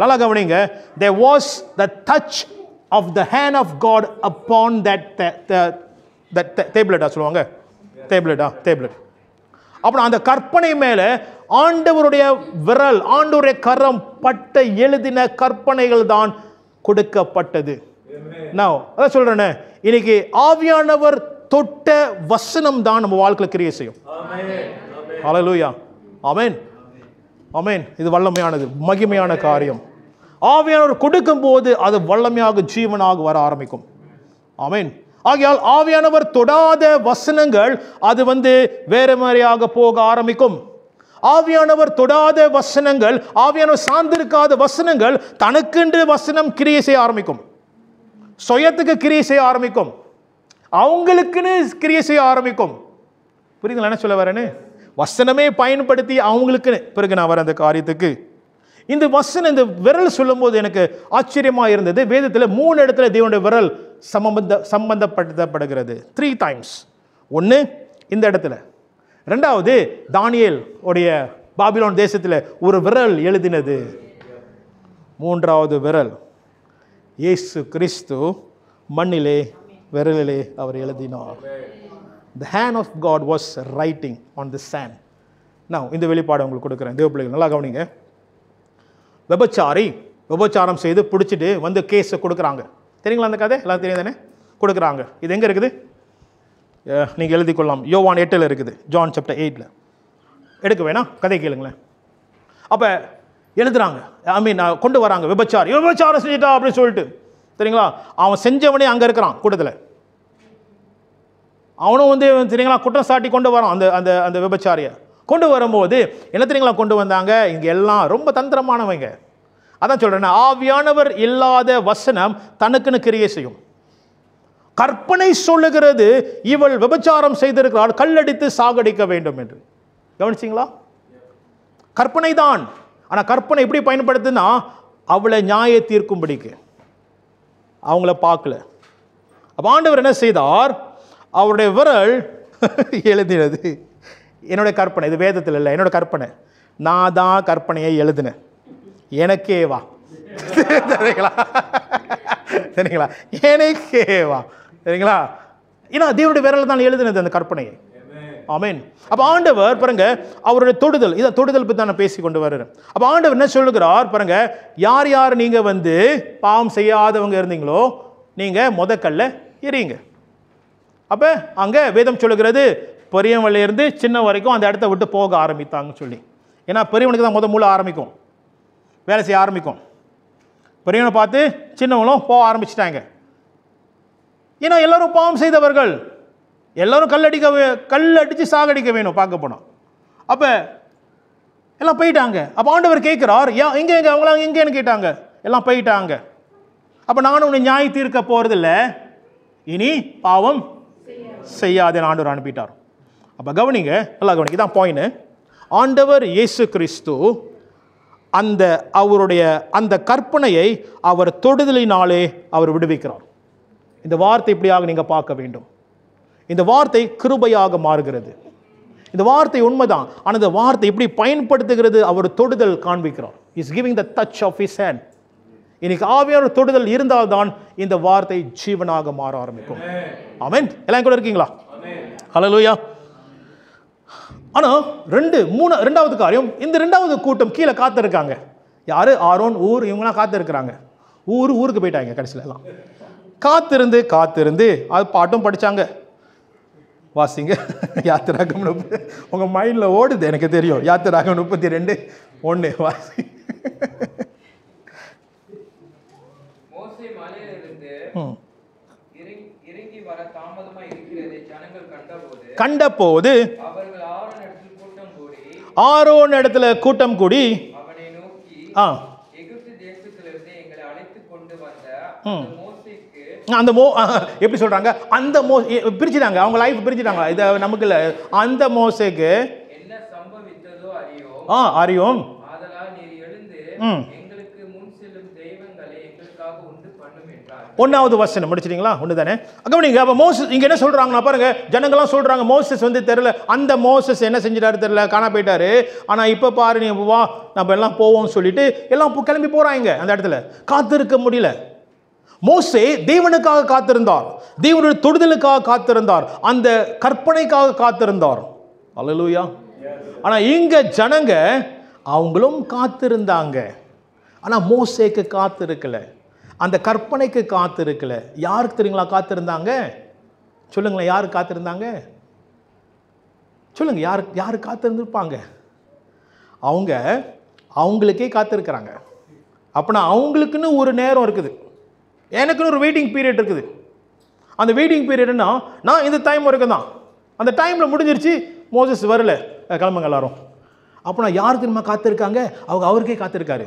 நல்லா கவனிங்க. there was the touch of the hand of God upon that tablet. சொல்லுவாங்க tablet. அப்புறம் அந்த கற்பனை மேல ஆண்டவருடைய விரல், ஆண்டவருடைய கரம் பட்ட எழுதின கற்பனைகள் தான் கொடுக்கப்பட்டது. நான் அதான் சொல்றேன், இன்னைக்கு ஆவியானவர் தொட்ட வசனம் தான் நம்ம வாழ்க்கையில் கிரியை செய்யும். ஹல்லேலூயா. ஆமென். ஆமென். இது வல்லமையானது, மகிமையான காரியம். ஆவியானவர் கொடுக்கும் போது அது வல்லமையாக ஜீவனாக வர ஆரம்பிக்கும். ஆமென். ஆகையால் ஆவியானவர் தொடாத வசனங்கள் அது வந்து வேற மாதிரியாக போக ஆரம்பிக்கும். ஆவியானவர் தொடாத வசனங்கள், ஆவியானவர் சார்ந்திருக்காத வசனங்கள் தனக்கென்று வசனம் கிரியை செய்ய ஆரம்பிக்கும், சுயத்துக்கு கிரியை செய்ய ஆரம்பிக்கும். அவங்களுக்குன்னு கிரியை செய்ய ஆரம்பிக்கும். புரியுதுங்களா என்ன சொல்ல வரேன்னு? வசனமே பயன்படுத்தி அவங்களுக்குன்னு. பிறகு நான் வரேன் அந்த காரியத்துக்கு. இந்த வசனம், இந்த விரல் சொல்லும் போது எனக்கு ஆச்சரியமாக இருந்தது. வேதத்தில் 3 இடத்துல தேவனுடைய விரல் சம்பந்தப்படுத்தப்படுகிறது. 3 times. ஒன்று இந்த இடத்துல, ரெண்டாவது தானியேல் உடைய பாபிலோன் தேசத்தில் ஒரு விரல் எழுதினது, மூன்றாவது விரல் இயேசு கிறிஸ்து மண்ணிலே விரலிலே அவர் எழுதினார். The hand of God was writing on the sand. நான் இந்த வெளிப்பாடு உங்களுக்கு கொடுக்குறேன். தேவ பிள்ளைகள் நல்லா கவனிங்க. விபச்சாரம் செய்து பிடிச்சிட்டு வந்து கேஸை கொடுக்குறாங்க. தெரியுங்களா அந்த கதை? எல்லாம் தெரியும் தானே? கொடுக்குறாங்க. இது எங்கே இருக்குது? நீங்கள் எழுதி கொள்ளலாம். யோவான் 8 இருக்குது. ஜான் சாப்டர் 8 எடுக்க வேணாம், கதை கேளுங்களேன். அப்போ எழுதுறாங்க, கொண்டு வராங்க. விபச்சாரம் செஞ்சுட்டா அப்படின்னு சொல்லிட்டு. சரிங்களா? அவன் செஞ்சவனே அங்கே இருக்கிறான் கூட்டத்தில். அவனும் வந்து தெரியுங்களா குற்றம் சாட்டி கொண்டு வரான் அந்த அந்த அந்த விபச்சாரியை. கொண்டு வரும்போது என்ன தெரியுங்களா கொண்டு வந்தாங்க? இங்கே எல்லாம் ரொம்ப தந்திரமானவங்க. அதான் சொல்கிறேன், ஆவியானவர் இல்லாத வசனம் தனக்குன்னு கிரியை செய்யும். கற்பனை சொல்லுகிறது இவள் விபச்சாரம் செய்திருக்கிறாள், கல்லடித்து சாகடிக்க வேண்டும் என்று. கவனிச்சிங்களா? கற்பனை தான். ஆனால் கற்பனை எப்படி பயன்படுத்துனா அவளை நியாய தீர்க்கும்படிக்கு. அவங்கள பார்க்கல. அப்போ ஆண்டவர் என்ன செய்தார்? அவருடைய விரல் எழுதினது. என்னுடைய கற்பனை, இது வேதத்தில் இல்லை, என்னோட கற்பனை. நான் தான் கற்பனையை எழுதினேன். எனக்கே வா. சரிங்களா? சரிங்களா? எனக்கே வா. சரிங்களா? ஏன்னா தேவனுடைய விரல் தான் எழுதினது அந்த கற்பனையை. ஆமென். அப்போ ஆண்டவர் பாருங்க, அவருடைய தொடுதல், இதை தொடுதல் பற்றி நான் பேசி கொண்டு வருகிறேன். அப்போ ஆண்டவர் என்ன சொல்லுகிறார் பாருங்க, யார் யார் நீங்கள் வந்து பாவம் செய்யாதவங்க இருந்தீங்களோ நீங்கள் முதக்கல்ல எறியுங்க. அப்போ அங்கே வேதம் சொல்லுகிறது பெரியவங்கள இருந்து சின்ன வரைக்கும் அந்த இடத்த விட்டு போக ஆரம்பித்தாங்கன்னு சொல்லி. ஏன்னா பெரியவனுக்கு தான் மூளை ஆரம்பிக்கும், வேலை செய்ய ஆரம்பிக்கும். பெரியவனை பார்த்து சின்னவங்களும் போக ஆரம்பிச்சிட்டாங்க. ஏன்னா எல்லாரும் பாவம் செய்தவர்கள், எல்லாரும் கல்லடிச்சு சாகடிக்க வேணும் பார்க்க போனோம். அப்போ எல்லாம் போயிட்டாங்க. அப்போ ஆண்டவர் கேட்குறார், எங்கே அவங்களாம் எங்கேன்னு கேட்டாங்க. எல்லாம் போயிட்டாங்க. அப்போ நானும் உன்னை நியாய தீர்க்க போகிறதில்ல, இனி பாவம் செய்யாதேன்னு ஆண்டவர் அனுப்பிட்டார். அப்போ கவனிங்க, நல்லா கவனிங்க, இதான் பாயிண்ட். ஆண்டவர் இயேசு கிறிஸ்து அந்த அவருடைய அந்த கற்பனையை அவர் தொடுதலினாலே அவர் விடுவிக்கிறார். இந்த வார்த்தை இப்படியாக நீங்கள் பார்க்க வேண்டும். இந்த வார்த்தை கிருபையாக மாறுகிறது. இந்த வார்த்தை உண்மைதான். ஆனால் இந்த வார்த்தை எப்படி பயன்படுத்துகிறது? அவர் தொடுதல் காண்பிக்கிறார். Is giving the touch of his hand. இன்னைக்கு ஆவியான தொடுதல் இருந்தால்தான் இந்த வார்த்தை ஜீவனாக மாற ஆரம்பிக்கும். ஆமென். எல்லாம் கூட இருக்கீங்களா? ஹல்லேலூயா. ஆனால் ரெண்டாவது காரியம், இந்த ரெண்டாவது கூட்டம் கீழே காத்திருக்காங்க. யாரு? ஆரோன், ஊர், இவங்களாம் காத்திருக்கிறாங்க. ஊருக்கு போயிட்டாங்க. கடைசியில் எல்லாம் காத்திருந்து அது பாட்டும் படித்தாங்க. வாசிங்க. யாத்திராகம் 30 உங்கள் மைண்டில் ஓடுது, எனக்கு தெரியும். யாத்திராகம் 32:1 வாசி. மோசே மலையிலிருந்து இறங்கி வர தாமதமாய் இருக்கிறதை ஜனங்கள் கண்டபோது அவர்கள் ஆரோன் இடத்துல கூட்டம் கூடி அவனை நோக்கி, எகிப்து தேசத்திலிருந்து எங்களை அழைத்து கொண்டு வந்த மோசேக்கு, அந்த எப்படி சொல்றாங்க, அந்த பிரிச்சுட்டாங்க, அவங்க லைஃப் பிரிச்சுட்டாங்க. இது நமக்கு இல்லை. அந்த மோசேக்கு என்ன சம்பவித்ததோ அறியோம். ஆதலால் நீர் எழுந்து எங்களுக்கு முன் செல்லும் தெய்வங்களை எங்களுக்காக உண்டு பண்ணும் என்றார். 1வது வசனம் முடிச்சிட்டீங்களா? ஒன்று தானே? கவனிங்க. அப்போ மோசஸ் இங்கே என்ன சொல்கிறாங்கன்னா பாருங்க, ஜனங்கள்லாம் சொல்கிறாங்க மோசஸ் வந்து தெரியல, அந்த மோசஸ் என்ன செஞ்சிட்டாரு தெரியல, காணா போயிட்டாரு. ஆனால் இப்போ பாரு, நீ வா நம்ம எல்லாம் போவோம்னு சொல்லிட்டு எல்லாம் கிளம்பி போகிறாங்க. அந்த இடத்துல காத்திருக்க முடியல. மோசே தேவனுக்காக காத்திருந்தார், தேவனுடைய தொடுதலுக்காக காத்திருந்தார், அந்த கற்பனைக்காக காத்திருந்தார். அல்லேலூயா. ஆனால் இங்கே ஜனங்க அவங்களும் காத்திருந்தாங்க, ஆனால் மோசேக்கு காத்திருக்கல, அந்த கற்பனைக்கு காத்திருக்கல. யாருக்கு தெரியுங்களா காத்திருந்தாங்க? சொல்லுங்களேன், யாரு காத்திருந்தாங்க? சொல்லுங்க, யாரு காத்திருந்துருப்பாங்க? அவங்களுக்கே காத்திருக்கிறாங்க. அப்படின்னா அவங்களுக்குன்னு ஒரு நேரம் இருக்குது, எனக்குன்னு ஒரு வெயிட்டிங் பீரியட் இருக்குது. அந்த வெயிட்டிங் பீரியட்னா நான் இந்த டைம் வரைக்கும் தான், அந்த டைமில் முடிஞ்சிருச்சு, மோசஸ் வரல, கிளம்புங்க எல்லாரும். அப்படின்னா யாருக்கு நம்ம காத்திருக்காங்க? அவருக்கே காத்திருக்காரு.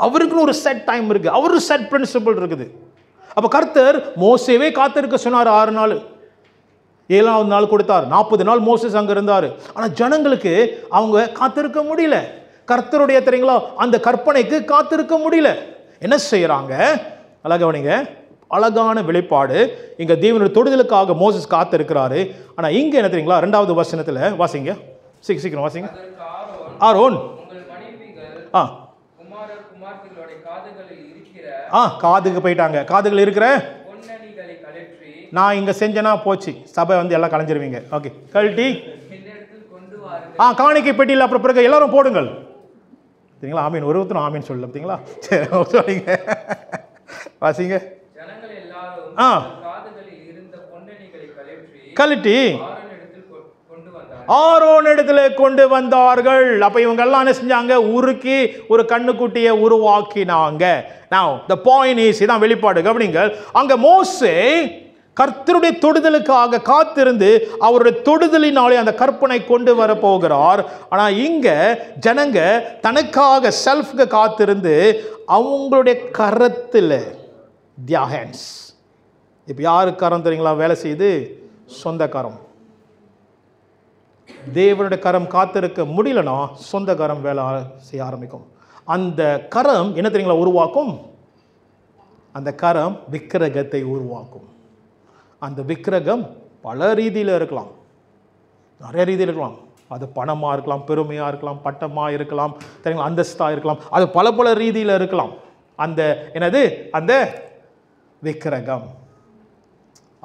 அவருக்குன்னு ஒரு செட் டைம் இருக்குது, அவரு செட் பிரின்சிபல் இருக்குது. அப்போ கர்த்தர் மோசேவே காத்திருக்க சொன்னார் 6 நாள். 7வது நாள் கொடுத்தார். 40 நாள் மோசேஸ் அங்கே இருந்தார். ஆனால் ஜனங்களுக்கு அவங்க காத்திருக்க முடியல. கர்த்தருடைய தெரியுங்களா அந்த கற்பனைக்கு காத்திருக்க முடியல. என்ன செய்யறாங்க? அழகவனிங்க, அழகான வெளிப்பாடு. இங்க தேவனுடைய தொடுதலுக்காக மோசஸ் காத்திருக்கிறாரு. ஆனா இங்க என்ன தெரியுங்களா 2வது வசனத்துல வாசிங்க, சீக்கிரம் வாசிங்க. ஆரோன் காதுக்கு போயிட்டாங்க. காதுகள் இருக்கிற நான் இங்க செஞ்சனா போச்சு, சபை வந்து எல்லாம் கலைஞ்சிருவீங்க. ஓகே, கழட்டி காணிக்கை பெட்டியில் அப்புறம் பிறகு எல்லாரும் போடுங்கள். சரிங்களா? ஆமீன். ஒருத்தரும் ஆமீன் சொல்லல பார்த்தீங்களா? சரி, சொல்லுங்க, வாசிங்க. கழட்டி ஆரோன் இடத்துல கொண்டு வந்தார்கள். அப்ப இவங்க எல்லாம் என்ன செஞ்சாங்க? உருக்கி ஒரு கண்ணுக்குட்டியை உருவாக்கினாங்க. Now the point is, இதான் வெளிப்பாடு. கவனிங்க, அங்க மோசே கர்த்தருடைய தொடுதலுக்காக காத்திருந்து அவருடைய தொடுதலினாலே அந்த கற்பனை கொண்டு வர போகிறார். ஆனா இங்க ஜனங்க தனக்காக செல்ஃப்க்கு காத்திருந்து அவங்களுடைய கரத்தில் their hands. இப்போ யாருக்கு கரம் தெரியுங்களா வேலை செய்யுது? சொந்த கரம். தேவனுடைய கரம் காத்திருக்க முடியலனா சொந்த கரம் வேலை செய்ய ஆரம்பிக்கும். அந்த கரம் என்ன தெரியுங்களா உருவாக்கும்? அந்த கரம் விக்கிரகத்தை உருவாக்கும். அந்த விக்கிரகம் பல ரீதியில் இருக்கலாம், நிறைய ரீதியில் இருக்கலாம். அது பணமாக இருக்கலாம், பெருமையாக இருக்கலாம், பட்டமாக இருக்கலாம், தெரியுங்களா அந்தஸ்தாக இருக்கலாம். அது பல பல ரீதியில் இருக்கலாம். அந்த என்னது அந்த விக்கிரகம்.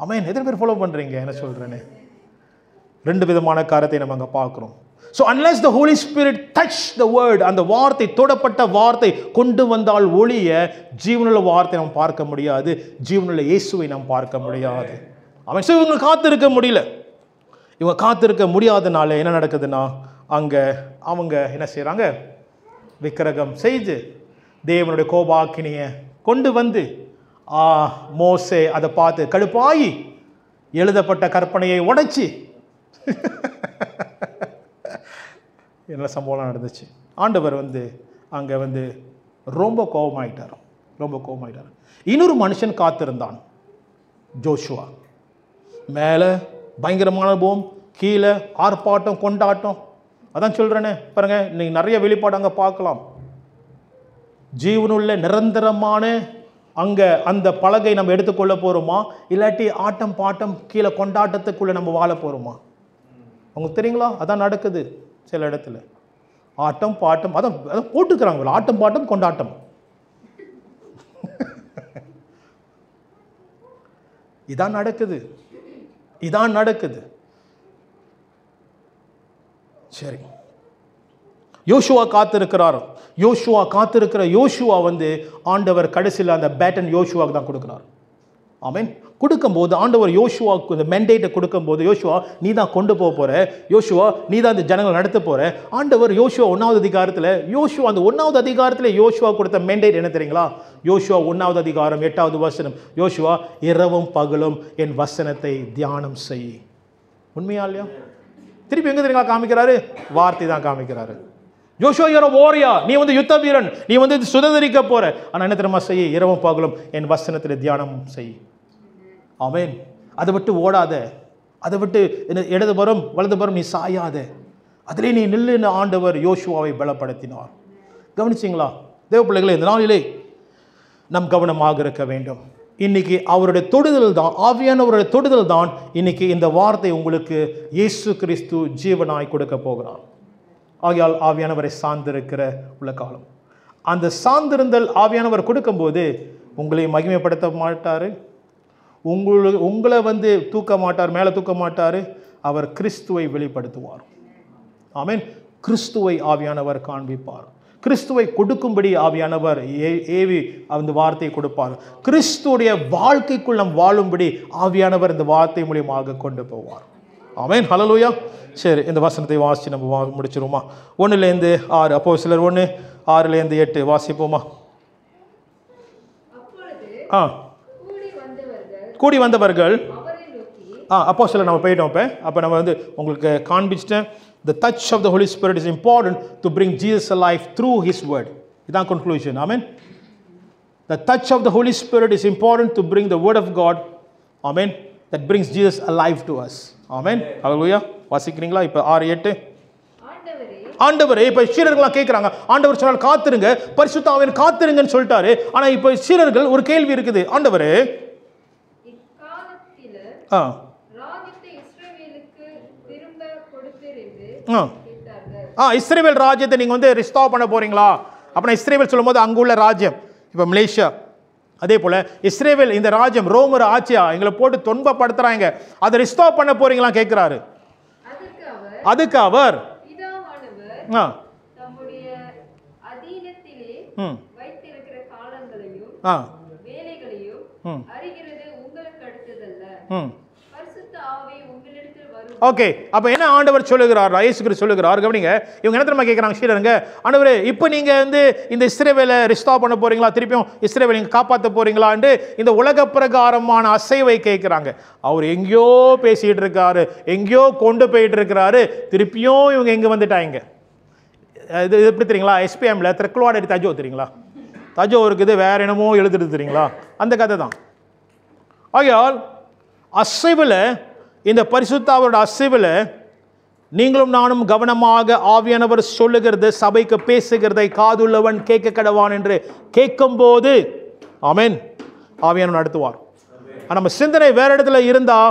ஆமென். எத்தனை பேர் ஃபாலோ பண்ணுறீங்க என்ன சொல்கிறேன்னு? 2 விதமான காரியத்தை நம்ம அங்கே பார்க்குறோம். So unless the Holy Spirit touch the word, அந்த வார்த்தை தொடப்பட்ட வார்த்தை கொண்டு வந்தால் ஒழிய ஜீவனுள்ள வார்த்தை நாம் பார்க்க முடியாது, ஜீவனுள்ள இயேசுவை நாம் பார்க்க முடியாது. அவன் ஸோ இவங்க காத்திருக்க முடியல. இவங்க காத்திருக்க முடியாதனால என்ன நடக்குதுன்னா அங்கே அவங்க என்ன செய்கிறாங்க? விக்கிரகம் செய்து தேவனுடைய கோபாக்கினியை கொண்டு வந்து மோசே அதை பார்த்து கடுப்பாயி எழுதப்பட்ட கற்பனையை உடைச்சி என்ன சம்பவம் நடந்துச்சு? ஆண்டவர் வந்து அங்கே வந்து ரொம்ப கோபமாயிட்டார். இன்னொரு மனுஷன் காத்திருந்தான், ஜோஷுவா. மேலே பயங்கரமான போம், கீழே ஆர்ப்பாட்டம் கொண்டாட்டம். அதான் சொல்கிறேனே பாருங்க, நீங்கள் நிறைய வெளிப்பாடு அங்கே பார்க்கலாம். ஜீவனுள்ள நிரந்தரமான அங்கே அந்த பலகை நம்ம எடுத்துக்கொள்ள போகிறோமா, இல்லாட்டி ஆட்டம் பாட்டம் கீழே கொண்டாட்டத்துக்குள்ளே நம்ம வாழ போகிறோமா? உங்களுக்கு தெரியுங்களா? அதான் நடக்குது சில இடத்துல. ஆட்டம் பாட்டம் அதான் போட்டுக்கிறாங்க, ஆட்டம் பாட்டம் கொண்டாட்டம். இதான் நடக்குது. சரி, யோசுவா காத்திருக்கிறார். யோசுவா வந்து ஆண்டவர் கடைசியில் அந்த பேட்டன் யோசுவாவுக்கு தான் கொடுக்கிறார். ஆமென். கொடுக்கும்போது ஆண்டவர் யோசுவாவுக்கு இந்த மெண்டேட்டை கொடுக்கும்போது, யோசுவா நீ தான் கொண்டு போக போகிற, யோசுவா நீ தான் இந்த ஜனங்களை நடத்த போகிற. ஆண்டவர் யோசுவா 1வது அதிகாரத்தில் அந்த 1வது அதிகாரத்தில் யோசுவா கொடுத்த மெண்டேட் என்ன தெரியுங்களா? யோசுவா 1வது அதிகாரம் 8வது வசனம், யோசுவா இரவும் பகலும் என் வசனத்தை தியானம் செய். உண்மையா இல்லையா? திருப்பி எங்க தெரியுங்களா காமிக்கிறாரு? வார்த்தை தான் காமிக்கிறாரு. யோசுவா you're a warrior, நீ வந்து யுத்த வீரன், நீ வந்து சுதந்திரிக்க போற. ஆனால் என்ன தெரியுமா செய்ய? இரவும் பகலும் என் வசனத்தில் தியானம் செய். ஆமென். அதை விட்டு ஓடாத, அதை விட்டு இடதுபுறம் வலதுபுறம் நீ சாயாத, அதிலே நீ நில்லுன்னு ஆண்டவர் யோசுவாவை பலப்படுத்தினார். கவனிச்சிங்களா தேவ பிள்ளைகளே? இந்த நாளிலே நம் கவனமாக இருக்க வேண்டும். இன்னைக்கு அவருடைய தொடுதல் தான், ஆவியானவருடைய தொடுதல் தான் இன்னைக்கு இந்த வார்த்தை உங்களுக்கு இயேசு கிறிஸ்து ஜீவனாய் கொடுக்க போகிறார். ஆகையால் ஆவியானவரை சார்ந்திருக்கிற உள்ள காலம், அந்த சார்ந்திருந்தல் ஆவியானவர் கொடுக்கும்போது உங்களை மகிமைப்படுத்த மாட்டார், உங்களை வந்து தூக்க மாட்டார், மேலே தூக்க மாட்டார். அவர் கிறிஸ்துவை வெளிப்படுத்துவார். ஆமென். கிறிஸ்துவை ஆவியானவர் காண்பிப்பார். கிறிஸ்துவை கொடுக்கும்படி ஆவியானவர் ஏவி அந்த வார்த்தையை கொடுப்பார். கிறிஸ்துடைய வாழ்க்கைக்குள் நாம் வாழும்படி ஆவியானவர் இந்த வார்த்தை மூலியமாக கொண்டு போவார். ஆமென். ஹல்லேலூயா. சரி, இந்த வசனத்தை வாசித்து நம்ம முடிச்சிருவோமா? 1லேருந்து 6, அப்போஸ்தலர் 1 6லேருந்து 8 வாசிப்போமா? கூடி வந்தவர்கள் அப்போஸ்தலர் நம்ம போயிட்டோம். அப்போ நம்ம வந்து உங்களுக்கு காண்பிச்சிட்டேன். The touch of the Holy Spirit is important to bring Jesus alive through His word. இதான் conclusion. Amen. The touch of the Holy Spirit is important to bring the word of God. Amen. That brings Jesus alive to us. Amen. Hallelujah. வாசிக்கிறீங்களா? இப்போ 6:8. ஆண்டவரே, இப்ப சீடர்கள்லாம் கேட்குறாங்க, ஆண்டவர் சொன்னால் காத்திருங்க, பரிசுத்த ஆவியானவர் காத்திருங்கன்னு சொல்லிட்டாரு. ஆனா இப்போ சீடர்கள் ஒரு கேள்வி இருக்குது. ஆண்டவரே, இஸ்ரவேல் ராஜ்யத்தை நீங்க வந்து ரிஸ்டோர் பண்ண போறீங்களா? அப்படின்னா இஸ்ரவேல் சொல்லும்போது அங்குள்ள ராஜ்யம், இப்போ மலேசியா, அதே போல இஸ்ரவேல் இந்த ராஜ்யம் ரோமர் ஆட்சியா எங்களை போட்டு துன்பப்படுத்துறாங்க, அதை ரிஸ்டோர் பண்ண போறீங்களா கேட்கிறாரு. அதுக்கு அவர் தம்முடைய அதீனத்திலே வைத்திருக்கிற காலங்களையும் வேலைகளையும் அறிகிறது உங்களுக்கு அடுத்ததல்ல, பரிசுத்த ஆவி உங்களிடத்தில் வரும். ஓகே, அப்ப என்ன ஆண்டவர் சொல்லுகிறார்? இயேசு கிறிஸ்து சொல்லுகிறார். கவனிங்க, இவங்க என்ன தெரியுமா கேட்குறாங்க சீடருங்க, ஆண்டவரே இப்போ நீங்க வந்து இந்த இஸ்ரவேலை ரிஸ்டோர் பண்ண போறீங்களா, திருப்பியும் இஸ்ரவேலை நீங்க காப்பாற்ற போறீங்களான்னு இந்த உலக பிரகாரமான அசைவை கேட்குறாங்க. அவர் எங்கேயோ பேசிட்டு இருக்காரு, எங்கேயோ கொண்டு போயிட்டு இருக்கிறாரு, திருப்பியும் இவங்க எங்க வந்துட்டாங்க. இது எப்படி தெரியுங்களா? எஸ்பிஎம்ல திரக்குவாடி தஜோ தெரியுங்களா? தஜோ இருக்குது, வேற என்னமோ எழுதுறது தெரியுங்களா? அந்த கதை தான். ஆகையால் அசைவில், இந்த பரிசுத்தாவரோட அசைவில் நீங்களும் நானும் கவனமாக ஆவியானவர் சொல்லுகிறது, சபைக்கு பேசுகிறதை காதுள்ளவன் கேட்க கடவான் என்று கேட்கும்போது ஆமென், ஆவியானவர் நடத்துவார். நம்ம சிந்தனை வேற இடத்துல இருந்தா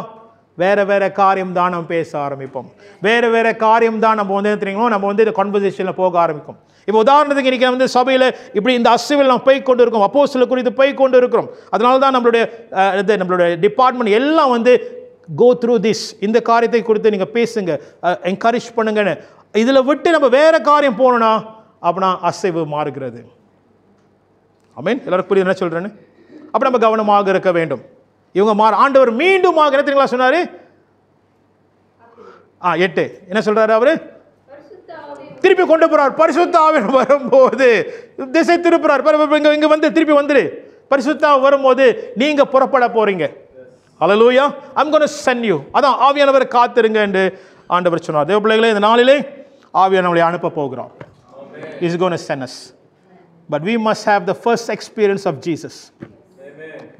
வேற காரியம் தான் நம்ம பேச ஆரம்பிப்போம். வேற காரியம் தான் நம்ம வந்து தெரியுங்களோ, நம்ம வந்து இந்த கான்வர்சேஷனில் போக ஆரம்பிக்கும். இப்போ உதாரணத்துக்கு இன்றைக்கி வந்து சபையில் இப்படி இந்த அசைவில் நம்ம போய் கொண்டு இருக்கோம், அப்போஸ்தலர் குறித்து போய் கொண்டு இருக்கிறோம். அதனால தான் நம்மளுடைய டிபார்ட்மெண்ட் எல்லாம் வந்து கோ த்ரூ திஸ், இந்த காரியத்தை குறித்து நீங்கள் பேசுங்க, என்கரேஜ் பண்ணுங்கன்னு. இதில் விட்டு நம்ம வேற காரியம் போகணும்னா அப்படின்னா அசைவு மாறுகிறது. ஆமென். எல்லாருக்கும் புரியுது என்ன சொல்கிறேன்னு? அப்போ நம்ம கவனமாக இருக்க வேண்டும். இவங்க ஆண்டவர் மீண்டும் என்ன தெரியுங்களா சொன்னாரு? 8 என்ன சொல்றாரு? அவரு திருப்பி கொண்டு போறார். பரிசுத்த ஆவியானவர் வரும்போது திசை திருப்புறார். இங்க வந்து திருப்பி வந்துரு, பரிசுத்த ஆவி வரும்போது நீங்க புறப்பட போறீங்க. ஹல்லேலூயா, ஐம் கோனா சென்ட் யூ. அதான் ஆவியானவர் காத்திருங்க என்று ஆண்டவர் சொன்னார். தேவ பிள்ளைகளே, இந்த நாளிலே ஆவியானவரை அனுப்ப போகிறார். He is going to send us, but we must have the first experience of Jesus.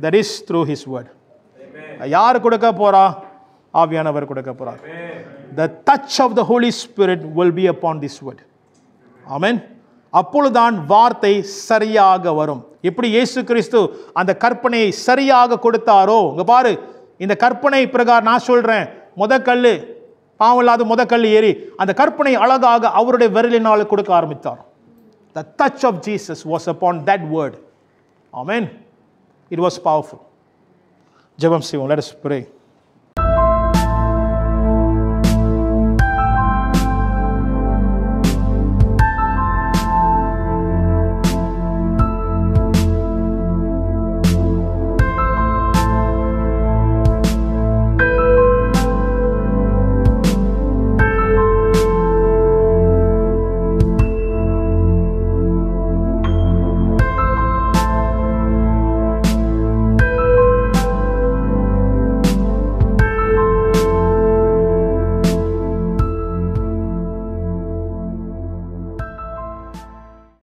That is through his word. யார் கொடுக்க போறா? ஆவியானவர் கொடுக்க போறார். The touch of the Holy Spirit will be upon this word. Amen. அப்பொழுதுதான் வார்த்தை சரியாக வரும். எப்படி இயேசு கிறிஸ்து அந்த கற்பனையை சரியாக கொடுத்தாரோ, இங்க பாரு, இந்த கற்பனை பிரகாரம் நான் சொல்றேன், முதக்கல்லு பாவம் இல்லாத முதக்கல்லு ஏறி அந்த கற்பனை அழகாக அவருடைய விரலினால் கொடுக்க ஆரம்பித்தார். The touch of Jesus was upon that word. Amen. It was powerful. ஜெபம் செய்வோம். Let us pray.